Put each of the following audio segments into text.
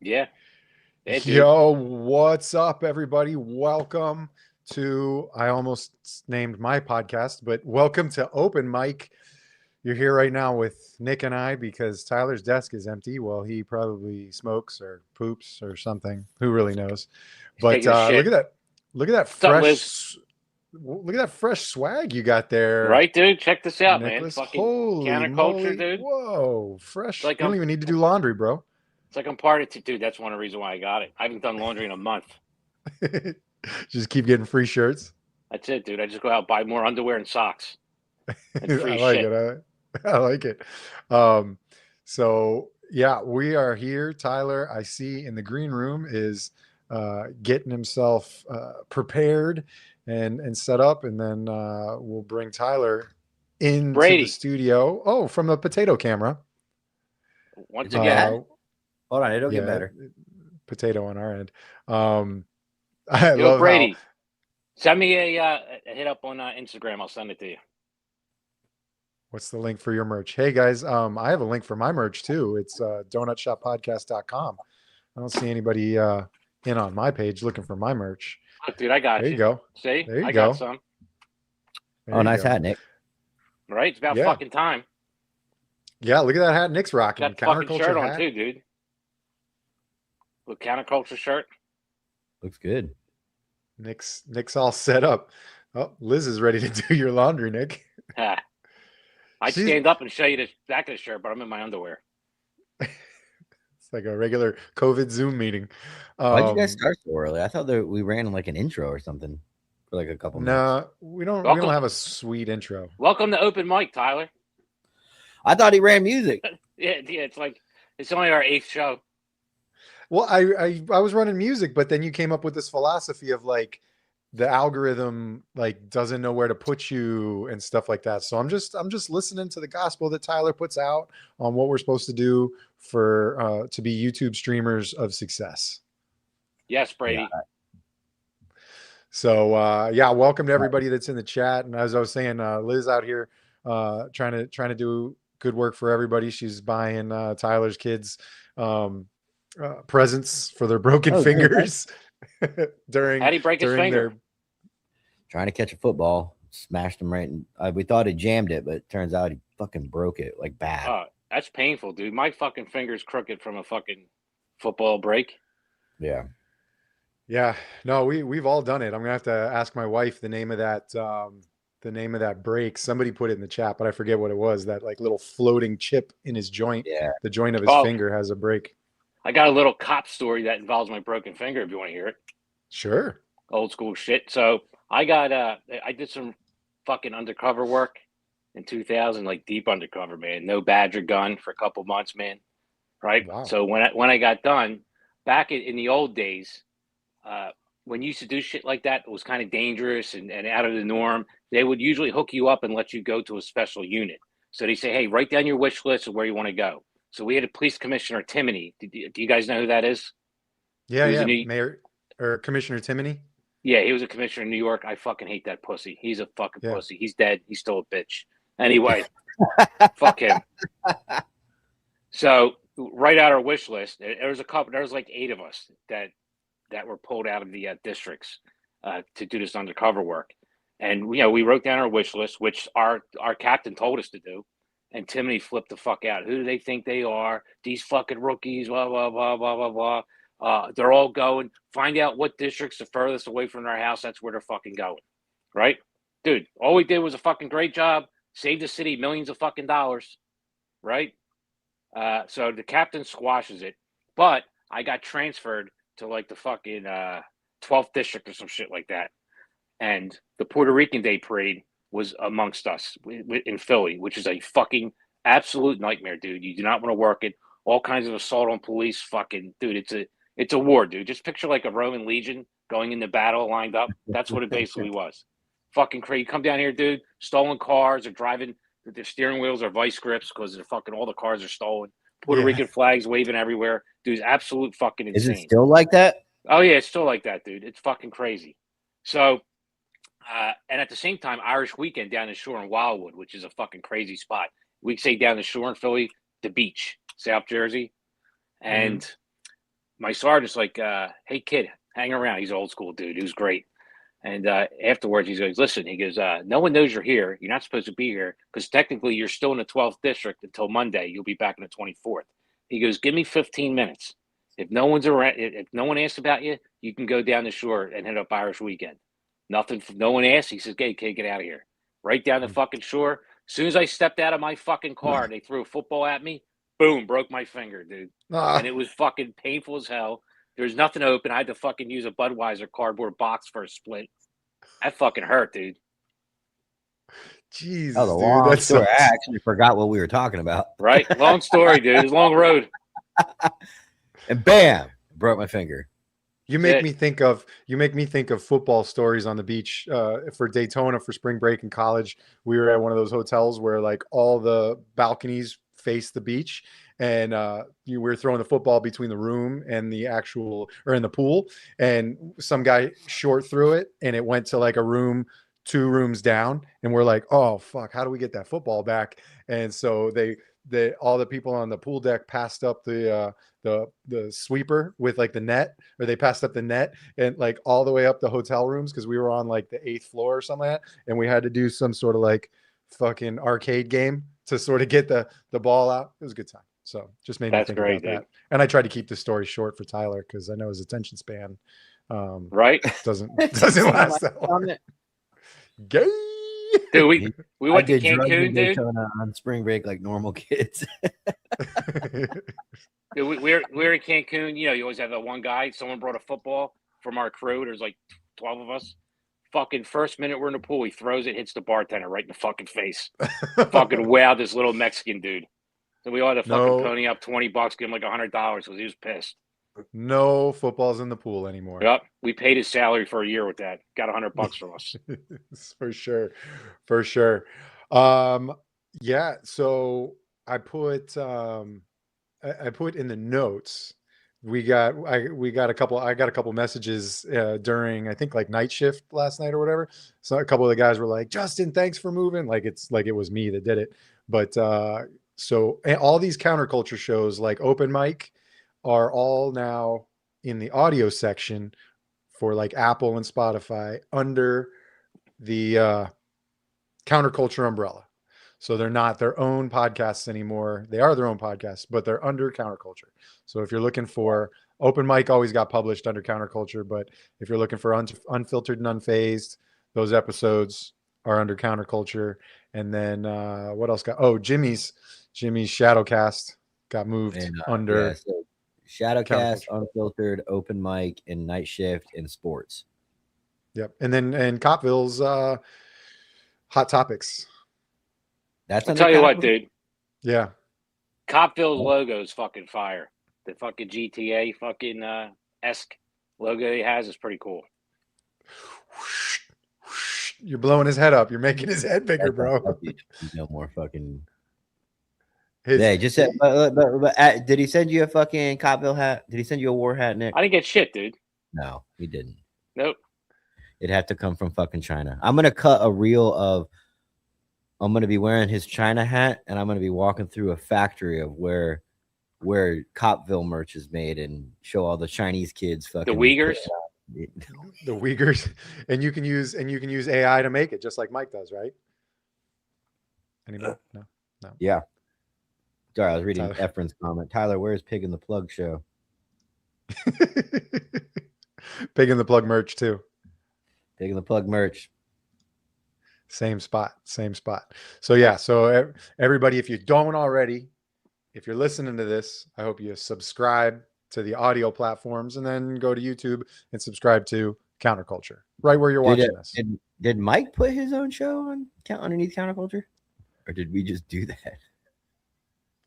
Yeah. Yeah, dude. Yo, what's up, everybody? Welcome to, I almost named my podcast, but welcome to Open Mic. You're here right now with Nick and I because Tyler's desk is empty. Well, he probably smokes or poops or something. Who really knows? He's But taking a shit. look at that What's up, Liz? fresh swag you got there, Right, dude? Check this out, man. Nicholas. Fucking Holy counterculture, moly. dude. Whoa, It's fresh. like You don't even need to do laundry, bro. I'm part of it, dude. That's one of the reasons why I got it. I haven't done laundry in a month. Just keep getting free shirts. That's it, dude. I just go out buy more underwear and socks and free I like shit. it. I like it. Um, so yeah, we are here. Tyler, I see in the green room is getting himself prepared and set up, and then we'll bring Tyler into the Brady, studio. Oh, from the potato camera. once Is it bad? again, Uh, Hold on, it'll get yeah, better. potato on our end. I yo, love how. Brady, send me a hit up on Instagram. I'll send it to you. What's the link for your merch? Hey guys, I have a link for my merch too. It's donutshoppodcast.com. I don't see anybody in on my page looking for my merch. Look, dude, I got There you you. go. See? There you I got go. some. There Oh, you nice go. hat, Nick. Right? It's about Yeah. fucking time. Yeah, look at that hat Nick's rocking. Got the fucking Counterculture shirt on, hat. too, dude. With counterculture shirt. Looks good. Nick's all set up. Oh, Liz is ready to do your laundry, Nick. I'd She's stand up and show you the back of the shirt, but I'm in my underwear. it's like a regular COVID Zoom meeting. Why'd you guys start so early? I thought that we ran like an intro or something for like a couple minutes. No, we don't Welcome, have a sweet intro. welcome to Open Mic, Tyler. I thought he ran music. Yeah, it's like it's only our 8th show. Well, I was running music, but then you came up with this philosophy of like the algorithm like doesn't know where to put you and stuff like that. So I'm just listening to the gospel that Tyler puts out on what we're supposed to do for to be YouTube streamers of success. Yes, Brady. So yeah, welcome to everybody that's in the chat. And as I was saying, Liz out here trying to do good work for everybody. She's buying Tyler's kids presents for their broken fingers during How'd he break his finger? their Trying to catch a football, smashed him right. We thought he jammed it, but it turns out he fucking broke it like bad. Oh, that's painful, dude. My fucking finger's crooked from a fucking football break. Yeah. Yeah, no, we've all done it. I'm gonna have to ask my wife the name of that break. Somebody put it in the chat, but I forget what it was. That like little floating chip in his joint. Yeah. The joint of his finger has a break. I got a little cop story that involves my broken finger. If you want to hear it, Sure. old school shit. So I did some fucking undercover work in 2000, like deep undercover, man. No Badger gun for a couple months, man. Right. Wow. So when I got done, back in the old days, when you used to do shit like that, it was kind of dangerous and out of the norm. They would usually hook you up and let you go to a special unit. So they say, hey, write down your wish list of where you want to go. So we had a police commissioner, Timoney. Do you guys know who that is? Yeah. Mayor or Commissioner Timoney. Yeah, he was a commissioner in New York. I fucking hate that pussy. He's a fucking Yeah. pussy. He's dead. He's still a bitch. Anyway, fuck him. So write out our wish list. There was like 8 of us that were pulled out of the districts to do this undercover work. And we wrote down our wish list, which our captain told us to do. And Timoney flipped the fuck out. Who do they think they are? These fucking rookies, blah, blah, blah, blah, blah, blah. They're all going. Find out what district's the furthest away from their house. That's where they're fucking going. Right? Dude, all we did was a fucking great job. Saved the city millions of fucking dollars. Right? So the captain squashes it. But I got transferred to like the fucking 12th district or some shit like that. And the Puerto Rican Day Parade was amongst us in Philly, which is a fucking absolute nightmare, dude. You do not want to work it. All kinds of assault on police, fucking dude. It's a war, dude. Just picture like a Roman legion going into battle lined up. That's what it basically was. Fucking crazy. Come down here, dude. Stolen cars are driving. Their steering wheels are vice grips because they're fucking all the cars are stolen. Puerto Rican flags waving everywhere. Dude, it's absolute fucking insane. Is it still like that? Oh yeah, it's still like that, dude. It's fucking crazy. So, and at the same time, Irish Weekend down the shore in Wildwood, which is a fucking crazy spot. We say down the shore in Philly, the beach, South Jersey, and my sergeant's like, hey kid, hang around. He's an old school dude. He was great. And afterwards, he goes, listen, he goes, no one knows you're here. You're not supposed to be here because technically you're still in the 12th district until Monday. You'll be back in the 24th. He goes, give me 15 minutes. If no one's around, if no one asks about you, you can go down the shore and hit up Irish Weekend. Nothing. No one asks. He says, "Hey, kid, get out of here." Right down the fucking shore. As soon as I stepped out of my fucking car, they threw a football at me. Boom, broke my finger, dude. Ah, And it was fucking painful as hell. There's nothing open. I had to fucking use a Budweiser cardboard box for a splint. That fucking hurt, dude. Jesus, Oh, the dude, long that story. sucks. I actually forgot what we were talking about. Right? Long story, dude. It's a long road. And bam, broke my finger. You make it. me think of football stories on the beach. For Daytona for spring break in college, we were at one of those hotels where like all the balconies face the beach, and you were throwing the football between the room and the actual or in the pool, and some guy short threw it, and it went to like a room 2 rooms down, and we're like, oh fuck, how do we get that football back? And so all the people on the pool deck passed up the sweeper with like the net, or they passed up the net and like all the way up the hotel rooms because we were on like the 8th floor or something like that, and we had to do some sort of like fucking arcade game to sort of get the ball out. It was a good time. So just made me That's think great, about that. dude. And I tried to keep the story short for Tyler because I know his attention span Right? doesn't last that long. Gay. Dude, we I went to did drugs in Cancun, dude. Daytona on spring break like normal kids. Dude, we're in Cancun. You know, you always have that one guy. Someone brought a football from our crew. There's like 12 of us. Fucking first minute we're in the pool, he throws it, hits the bartender right in the fucking face. Fucking wow, this little Mexican dude. So we all had to fucking No. pony up $20, give him like $100 because he was pissed. No footballs in the pool anymore. Yep, we paid his salary for a year with that. Got $100 from us. For sure. Yeah, so I put I put in the notes. I got a couple messages during, I think, like night shift last night or whatever. So a couple of the guys were like, Justin, thanks for moving. Like it's like it was me that did it. But so all these counterculture shows like Open Mic are all now in the audio section for like Apple and Spotify under the counterculture umbrella. So they're not their own podcasts anymore. They are their own podcasts, but they're under counterculture. So if you're looking for Open Mic, always got published under counterculture, but if you're looking for unfiltered and unfazed, those episodes are under counterculture. And then what else got? Oh, Jimmy's Shadowcast got moved under. Yeah, so Shadowcast, Unfiltered, Open Mic, and Night Shift and Sports. Yep. And then Copville's Hot Topics. That's I'll tell you what, dude. Yeah. Copville's logo is fucking fire. The fucking GTA fucking esque logo he has is pretty cool. You're blowing his head up. You're making his head bigger, bro. No more fucking. His, Yeah, just said. Did he send you a fucking Copville hat? Did he send you a war hat, Nick? I didn't get shit, dude. No, he didn't. Nope. It'd have to come from fucking China. I'm gonna cut a reel of. I'm gonna be wearing his China hat, and I'm gonna be walking through a factory of where Copville merch is made, and show all the Chinese kids fucking The Uyghurs. The Uyghurs, and you can use AI to make it, just like Mike does, right? Anymore? No. Yeah. Sorry, I was reading Tyler. Efren's comment. Tyler, where's Pig in the Plug show? Pig in the Plug merch too. Pig in the Plug merch. Same spot. So yeah, so everybody, if you don't already, if you're listening to this, I hope you subscribe to the audio platforms and then go to YouTube and subscribe to Counterculture right where you're watching this. Did Mike put his own show on underneath Counterculture, or did we just do that?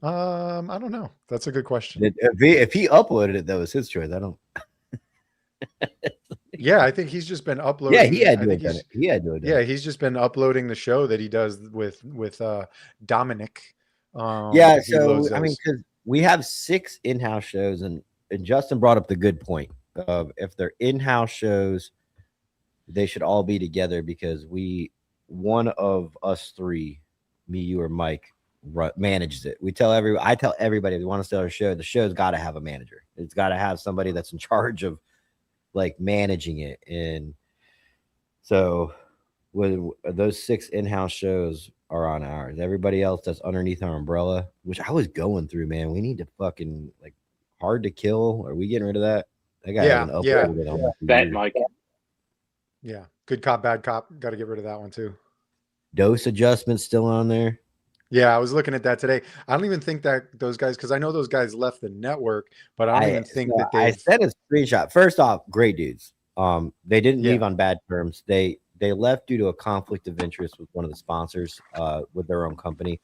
I don't know. That's a good question. If he uploaded it, that was his choice. I don't. Yeah, I think he's just been uploading. Yeah, he had to have done it. He had to have done Yeah, it. he's just been uploading the show that he does with Dominic. Yeah, he so loads I mean, those. because we have 6 in-house shows, and Justin brought up the good point of if they're in-house shows, they should all be together because one of us 3, me, you, or Mike, manages it. I tell everybody if you want to start a show, the show's got to have a manager. It's got to have somebody that's in charge of like managing it. And so with those 6 in-house shows are on ours. Everybody else that's underneath our umbrella, which I was going through, man. We need to fucking like Hard to Kill. Are we getting rid of that? That guy hasn't uploaded it on Bet, Mike. Yeah. Good Cop, Bad Cop. Got to get rid of that one too. Dose Adjustment still on there. Yeah, I was looking at that today. I don't even think that those guys, because I know those guys left the network, but I don't even think that I they. sent a screenshot. First off, great dudes. They didn't Yeah. leave on bad terms. They left due to a conflict of interest with one of the sponsors, with their own company.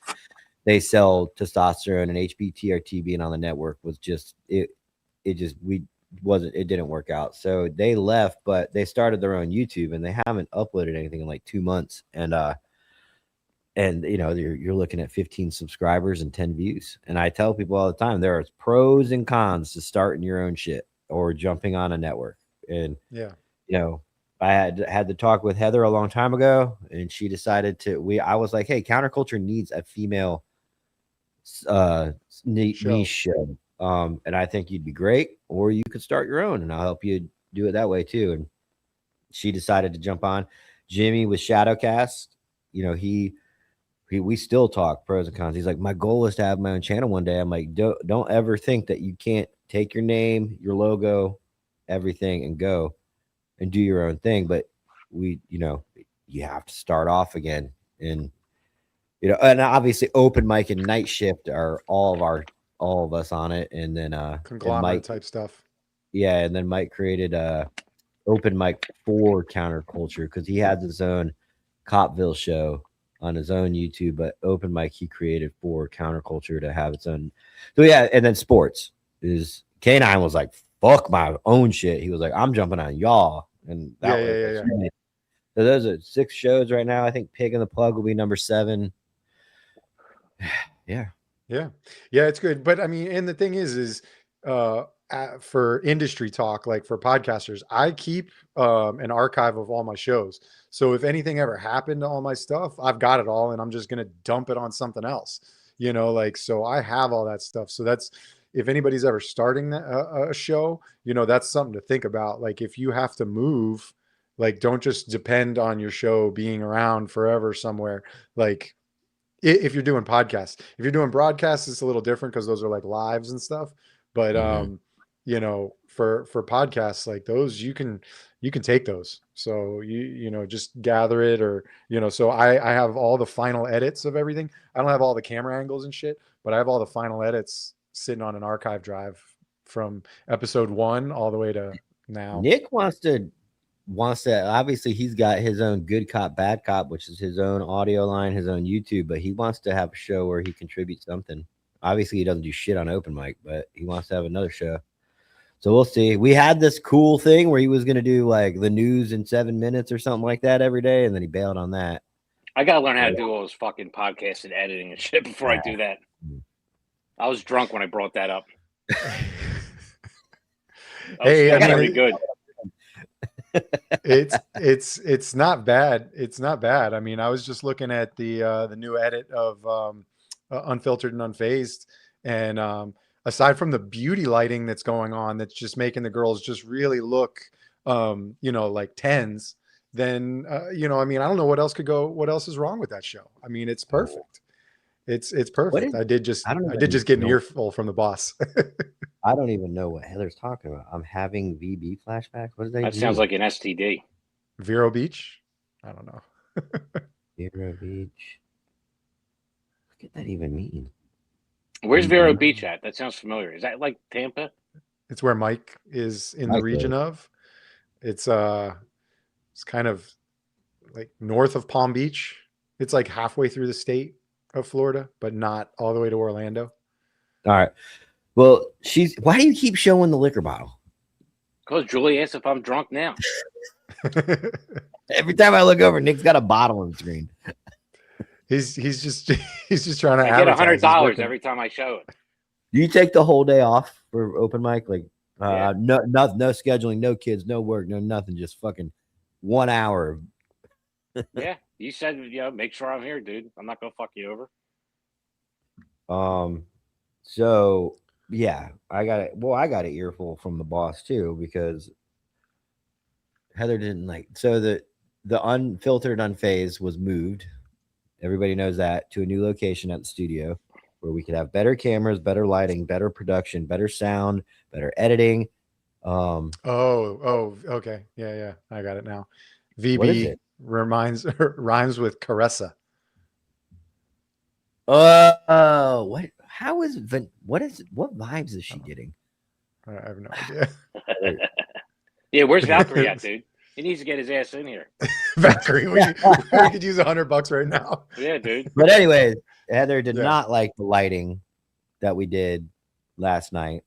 They sell testosterone, and HBTRT being on the network was just it didn't work out. So they left, but they started their own YouTube, and they haven't uploaded anything in like 2 months. And you know, you're looking at 15 subscribers and 10 views. And I tell people all the time, there are pros and cons to starting your own shit or jumping on a network. And Yeah. you know, I had to talk with Heather a long time ago, and she decided I was like, hey, Counterculture needs a female niche show. And I think you'd be great, or you could start your own, and I'll help you do it that way too. And she decided to jump on. Jimmy with Shadowcast, you know, we still talk pros and cons. He's like, my goal is to have my own channel one day. I'm like, don't ever think that you can't take your name, your logo, everything, and go and do your own thing. But you have to start off again. And and obviously Open Mic and Night Shift are all of us on it. And then Conglomerate type stuff. Yeah, and then Mike created Open Mic for Counterculture because he has his own Copville show on his own YouTube, but Open Mic he created for Counterculture to have its own. So yeah, and then sports is K9 was like, fuck my own shit. He was like, I'm jumping on y'all. And that was So those are 6 shows right now. I think Pig and the Plug will be number 7. Yeah. It's good. But I mean, and the thing is for industry talk, like for podcasters, I keep an archive of all my shows. So if anything ever happened to all my stuff, I've got it all, and I'm just going to dump it on something else, so I have all that stuff. So that's, if anybody's ever starting a show, that's something to think about. Like if you have to move, like, don't just depend on your show being around forever somewhere. Like if you're doing podcasts, if you're doing broadcasts, it's a little different because those are like lives and stuff. But for podcasts like those, you can take those. So you just gather it, or so I have all the final edits of everything. I don't have all the camera angles and shit, but I have all the final edits sitting on an archive drive from episode 1 all the way to now. Nick wants to obviously he's got his own Good Cop Bad Cop, which is his own audio line, his own YouTube, but he wants to have a show where he contributes something. Obviously he doesn't do shit on Open Mic, but he wants to have another show. So we'll see. We had this cool thing where he was going to do like the news in 7 minutes or something like that every day, and then he bailed on that. I got to learn how to do all those fucking podcasts and editing and shit before I do that. I was drunk when I brought that up. Hey, I mean, pretty good. It's not bad. It's not bad. I mean, I was just looking at the new edit of Unfiltered and Unfazed, and aside from the beauty lighting that's going on, that's just making the girls just really look, like 10s. Then I mean, I don't know what else is wrong with that show. I mean, it's perfect. It's perfect. I did just get an earful from the boss. I don't even know what Heather's talking about. I'm having VB flashback. What does that sounds like an STD. Vero Beach? I don't know. Vero Beach. What could that even mean? Where's Vero Beach at? That sounds familiar. Is that like Tampa? It's where Mike is in the region of. It's kind of like north of Palm Beach. It's like halfway through the state of Florida, but not all the way to Orlando. All right. Well, why do you keep showing the liquor bottle? Because Julie asked if I'm drunk now. Every time I look over, Nick's got a bottle on the screen. He's just trying to. I get $100 every time I show it. Do you take the whole day off for Open Mic? Like, no scheduling, no kids, no work, no nothing, just fucking 1 hour. Yeah, you said make sure I'm here, dude. I'm not gonna fuck you over. So yeah, I got it. Well, I got an earful from the boss too because Heather didn't like. So the unfiltered unfazed was moved. Everybody knows that, to a new location at the studio where we could have better cameras, better lighting, better production, better sound, better editing. Okay. Yeah. I got it now. What is VB it? rhymes with Caressa. What? How is what is what vibes is she getting? I have no idea. Yeah, where's Valkyrie at, dude? He needs to get his ass in here. Valkyrie, we could use $100 right now. Yeah, dude. But anyways, Heather did Yeah. not like the lighting that we did last night,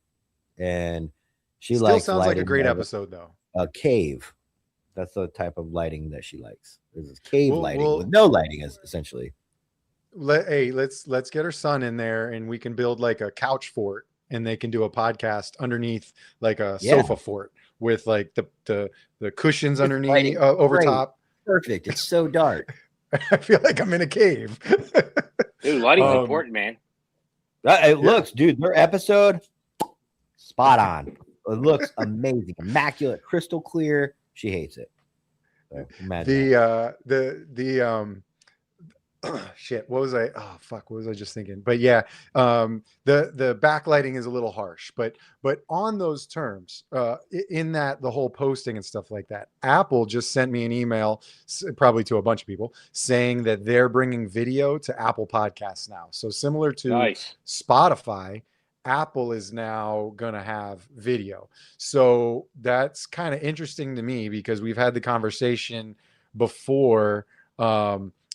and she Still likes sounds like a lighting great of episode, though. a cave. That's the type of lighting that she likes. Is cave Well- lighting well- with no lighting, essentially. Let's get her son in there, and we can build like a couch fort, and they can do a podcast underneath like a Yeah. sofa fort with like the cushions It's underneath lighting. over Great. top. Perfect. It's so dark. I feel like I'm in a cave. Dude, lighting's Um, important, man. It looks, dude, their episode spot on. It looks amazing, immaculate, crystal clear. She hates it. So, imagine that. The shit, what was I what was I just thinking? But yeah, the backlighting is a little harsh, but on those terms, in that the whole posting and stuff like that, Apple just sent me an email, probably to a bunch of people, saying that they're bringing video to Apple Podcasts now. So similar to Nice. Spotify, Apple is now going to have video. So that's kind of interesting to me because we've had the conversation before.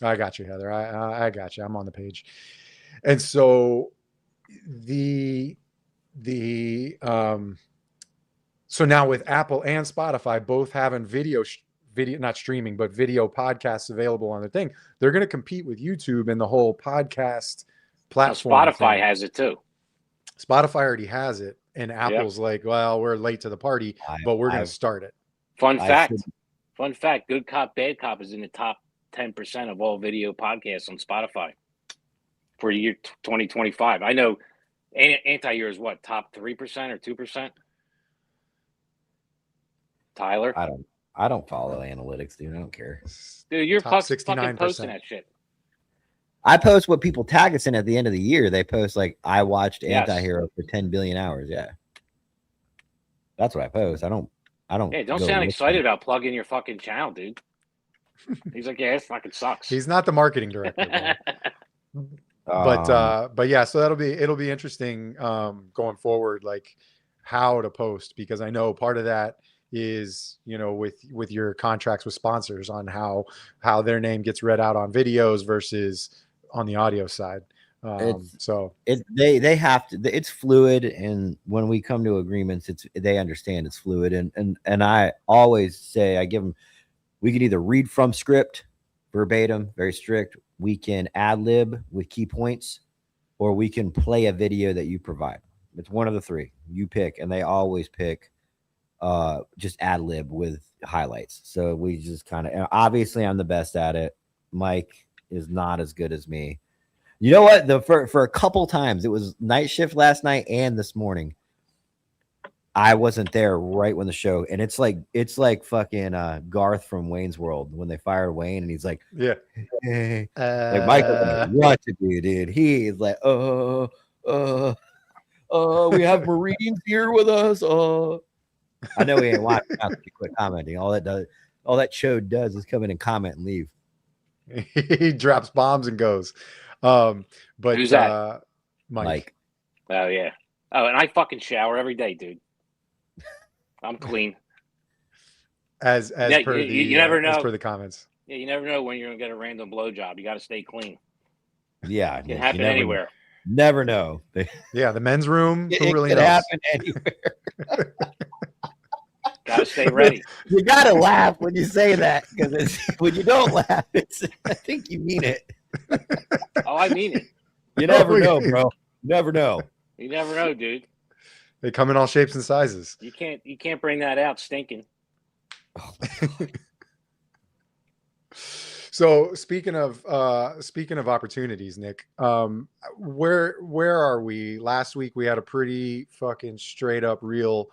I got you, Heather. I got you. I'm on the page. And so so now with Apple and Spotify both having video, not streaming, but video podcasts available on their thing, they're going to compete with YouTube and the whole podcast Now, platform. Spotify thing. has it too. Spotify already has it, and Apple's like, well, we're late to the party, but we're going to start it. Fun I fact. should- Fun fact. Good Cop, Bad Cop is in the top 10% of all video podcasts on Spotify for year 2025. I know Anti-Year is what, top 3% or 2%? Tyler? I don't follow analytics, dude. I don't care. Dude, you're Top fucking 69%. posting that shit. I post what people tag us in at the end of the year. They post like, I watched Yes. Anti-Hero for 10 billion hours. Yeah. That's what I post. I don't Hey, don't go sound look excited for- about plugging your fucking channel, dude. He's like, yeah, it fucking sucks. He's not the marketing director, but yeah, so it'll be interesting going forward, like how to post, because I know part of that is, you know, with your contracts with sponsors on how their name gets read out on videos versus on the audio side. So they have to, it's fluid, and when we come to agreements, they understand it's fluid, and I always say, I give them, we can either read from script verbatim, very strict, we can ad lib with key points, or we can play a video that you provide. It's one of the three you pick, and they always pick just ad lib with highlights. So we just kind of, obviously I'm the best at it. Mike is not as good as me. You know what? For a couple times, it was night shift last night and this morning, I wasn't there right when the show, and it's like fucking Garth from Wayne's World when they fired Wayne, and he's like, yeah, hey. Like Michael doesn't know what to do, dude. He is like, we have Marines here with us. I know he ain't watching. I'll quit commenting. All that show does is come in and comment and leave. he drops bombs and goes. But Who's that? Mike. Oh, yeah. Oh, and I fucking shower every day, dude. I'm clean. As Yeah, per you never as know. per the comments. Yeah, you never know when you're gonna get a random blowjob. You got to stay clean. Yeah, It can happen anywhere. Never know. Yeah, the men's room. It Who really could knows? happen anywhere. Got to stay ready. You gotta laugh when you say that, because when you don't laugh, I think you mean it. Oh, I mean it. You never know, bro. Never know. You never know, dude. They come in all shapes and sizes. You can't bring that out stinking. So speaking of opportunities, Nick, where are we? Last week we had a pretty fucking straight up real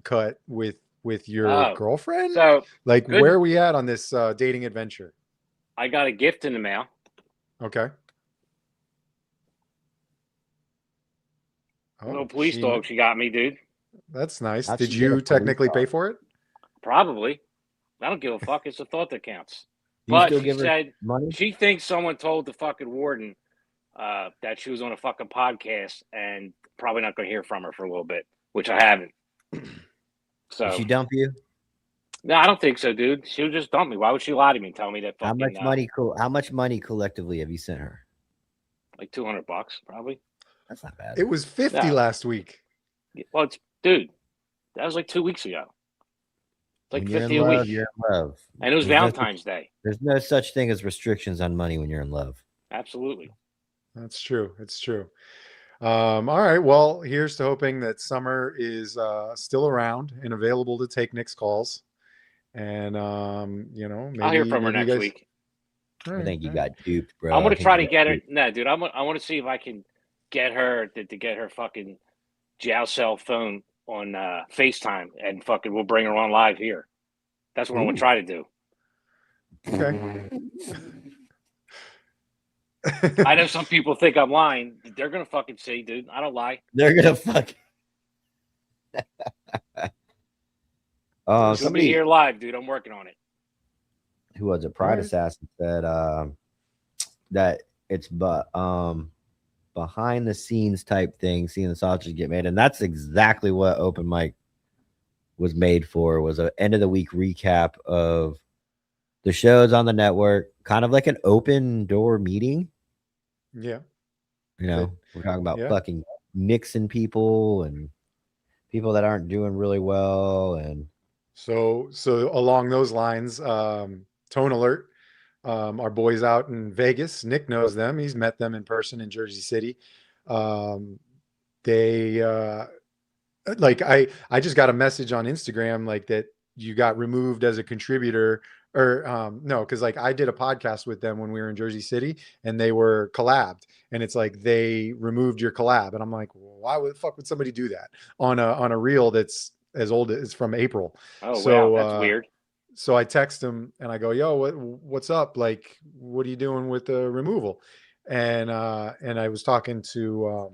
cut with your Oh, girlfriend. so Like, good. where are we at on this dating adventure? I got a gift in the mail. Okay. A little Oh, police dog she got me, dude. that's nice. How'd Did she get a you police technically dog? pay for it? Probably. I don't give a fuck. It's the thought that counts. Do you But still she give her said money? she thinks someone told the fucking warden that she was on a fucking podcast and probably not going to hear from her for a little bit, which I haven't. So Did she dump you? no, I don't think so, dude. She would just dump me. Why would she lie to me and tell me that How fucking much money? How much money collectively have you sent her? like $200 probably? That's not bad. It was 50 No. last week. Well, it's dude, that was like 2 weeks ago. It's like When you're 50 in a love, week. you're in love. And it was There's no Valentine's Day. There's no such thing as restrictions on money when you're in love. Absolutely. That's true. It's true. All right. Well, here's to hoping that Summer is still around and available to take Nick's calls. And maybe I'll hear from her maybe next you guys... week. All I right, think you all right. got duped, bro. I'm gonna I think try you to got get her. duped. No, dude, I want to see if I can get her to get her fucking jail cell phone on FaceTime and fucking we'll bring her on live here. That's what I want Ooh. to try to do. Okay. I know some people think I'm lying. They're gonna fucking see, dude. I don't lie. They're gonna fuck. She'll be Somebody here live, dude. I'm working on it. who was it? Pride Alright. Assassin said that it's behind the scenes type thing, seeing the sausage get made, and that's exactly what Open Mic was made for. Was an end of the week recap of the shows on the network, kind of like an open door meeting. Yeah. We're talking about Yeah. fucking Nixon people and people that aren't doing really well, and So along those lines, Tone Alert, our boys out in Vegas. Nick knows them. He's met them in person in Jersey City. They I just got a message on Instagram like that you got removed as a contributor, or no, because like I did a podcast with them when we were in Jersey City and they were collabed, and it's like they removed your collab, and I'm like, well, why would the fuck would somebody do that on a reel that's as old as from April? Oh So, wow, that's weird. So I text him and I go, yo, what's up? Like, what are you doing with the removal? And I was talking to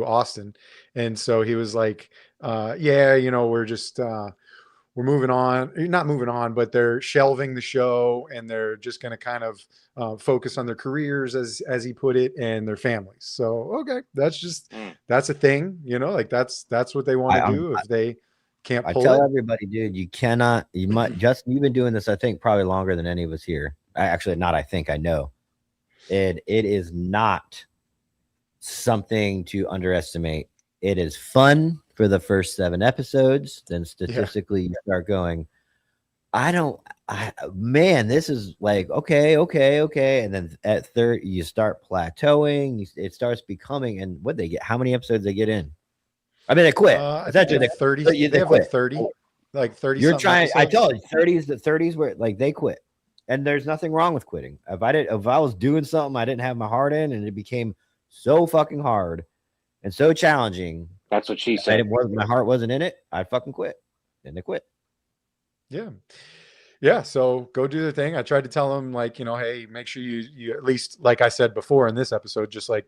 Austin. And so he was like, yeah, we're just, we're moving on, not moving on, but they're shelving the show and they're just going to kind of focus on their careers, as he put it, and their families. So, okay, that's a thing, like that's what they want to do if they can't pull I tell it. everybody, dude, you've been doing this, I think, probably longer than any of us here. I know. It is not something to underestimate. It is fun for the first 7 episodes. Then statistically, you start going, this is like, okay. And then at 30, you start plateauing. It starts becoming, and what they get, how many episodes they get in? I mean, they quit. Essentially, They 30. they have quit. like 30. You're trying. I episodes. told you, 30s where like they quit, and there's nothing wrong with quitting. If I was doing something I didn't have my heart in, and it became so fucking hard and so challenging, that's what she said. My heart wasn't in it. I'd fucking quit. Then they quit. Yeah. So go do the thing. I tried to tell them, like, hey, make sure you at least, like I said before in this episode, just like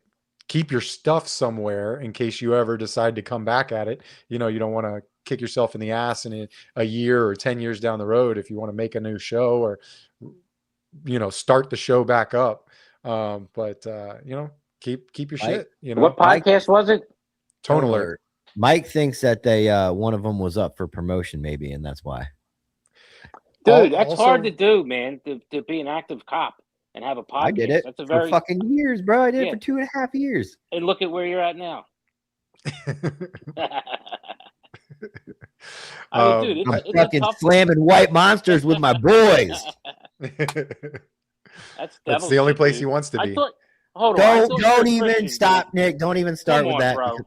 keep your stuff somewhere in case you ever decide to come back at it. You don't want to kick yourself in the ass in a year or 10 years down the road if you want to make a new show or, start the show back up. But keep your shit. What podcast was it? Tone Alert. Mike thinks that they one of them was up for promotion, maybe, and that's why. Dude, that's hard to do, man. To be an active cop and have a podcast. I did it That's for fucking years, bro. I did it for 2.5 years. And look at where you're at now. I mean, dude, I'm fucking slamming white monsters with my boys. That's the only place he wants to be. Don't even stop, Nick. Don't even start with that. Bro.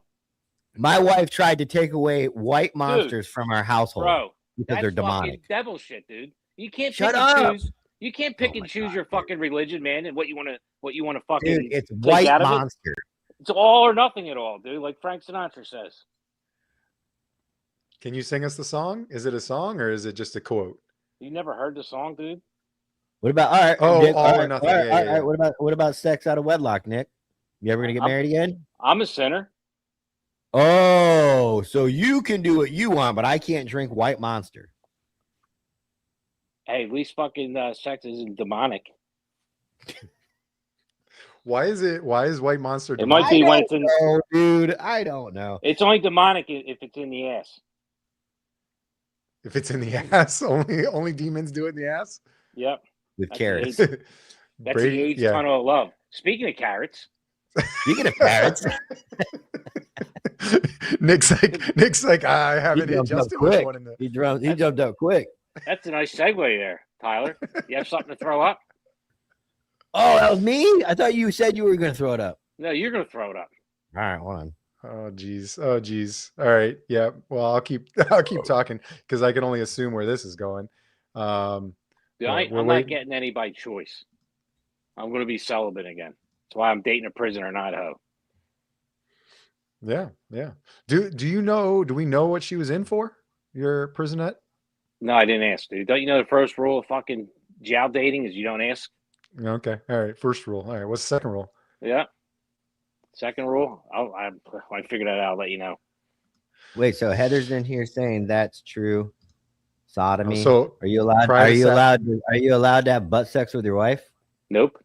My wife tried to take away white monsters from our household, bro, because they're demonic. Devil shit, dude. You can't shut up. You can't pick Oh and my choose God, your dude. fucking religion, man, and what you want to fucking. Dude, it's take White out of it. Monster. It's all or nothing at all, dude. Like Frank Sinatra says. Can you sing us the song? Is it a song or is it just a quote? You never heard the song, dude? What about all right? Oh, Nick, all or nothing. all right, Yeah, all yeah, right. yeah. What about sex out of wedlock, Nick? You ever gonna get I'm- married again? I'm a sinner. Oh, so you can do what you want, but I can't drink White Monster. Hey, at least fucking sex isn't demonic. Why is White Monster It might demonic? be I when don't it's in. know, dude. I don't know. It's only demonic if it's in the ass. If it's in the ass, only demons do it in the ass. Yep. With That's carrots. That's Brady, the age yeah. tunnel of love. Speaking of carrots, Speaking of carrots, Nick's like, I haven't hit jumped up Justin with quick. one in the. he jumped up quick. that's a nice segue there, Tyler. You have something to throw up? Oh, that was me. I thought you said you were gonna throw it up. No, you're gonna throw it up. All right, hold on. Oh geez. Oh geez. All right. Yeah. Well, I'll keep talking because I can only assume where this is going. Dude, Well, I'm we're not waiting. getting any by choice. I'm gonna be celibate again. That's why I'm dating a prisoner in Idaho. Yeah. Yeah. Do you know? Do we know what she was in for? Your prisonette? No, I didn't ask, dude. Don't you know the first rule of fucking jowl dating is you don't ask? Okay. All right. First rule. All right. What's the second rule? Yeah. Second rule, I figured that out. I'll let you know. Wait, so Heather's in here saying that's true. Sodomy. So Are you allowed? prior Are to you sex- allowed? Are you allowed to have butt sex with your wife? Nope.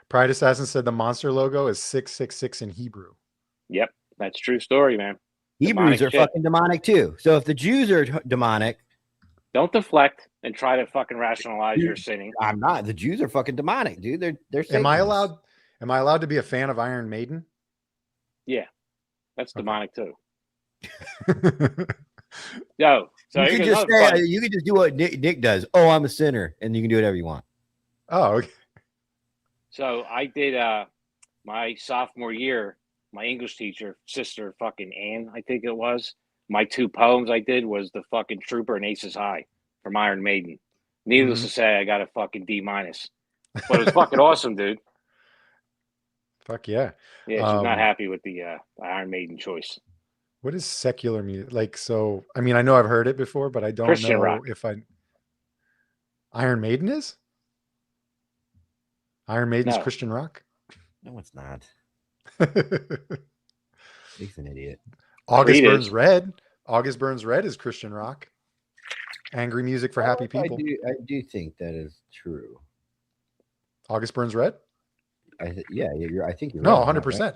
Pride Assassin said the monster logo is 666 in Hebrew. Yep. That's true story, man. Hebrews Demonic are shit. fucking demonic too. So if the Jews are demonic, Don't deflect and try to fucking rationalize Dude. your sinning. I'm not. The Jews are fucking demonic, dude. They're. Am I Satanists. allowed to be a fan of Iron Maiden? That's Okay. demonic too. Yo, so You here's can just another say fun- you can just do what Nick does. Oh, I'm a sinner, and you can do whatever you want. Oh, okay. So I did my sophomore year, my English teacher, sister fucking Ann, I think it was. My 2 poems I did was the fucking Trooper and Aces High from Iron Maiden. Needless Mhm. to say, I got a fucking D-. But it was fucking awesome, dude. Fuck yeah. Yeah, she's not Um, happy with the Iron Maiden choice. What is secular music? Like, so, I mean, I know I've heard it before, but I don't Christian know rock. if Iron Maiden is? Iron Maiden's No. Christian rock? No, it's not. He's an idiot. August Creed Burns is. Red. August Burns Red is Christian rock. Angry music for happy people. I do think that is true. August Burns Red? I think you're No, right on that, 100%. right?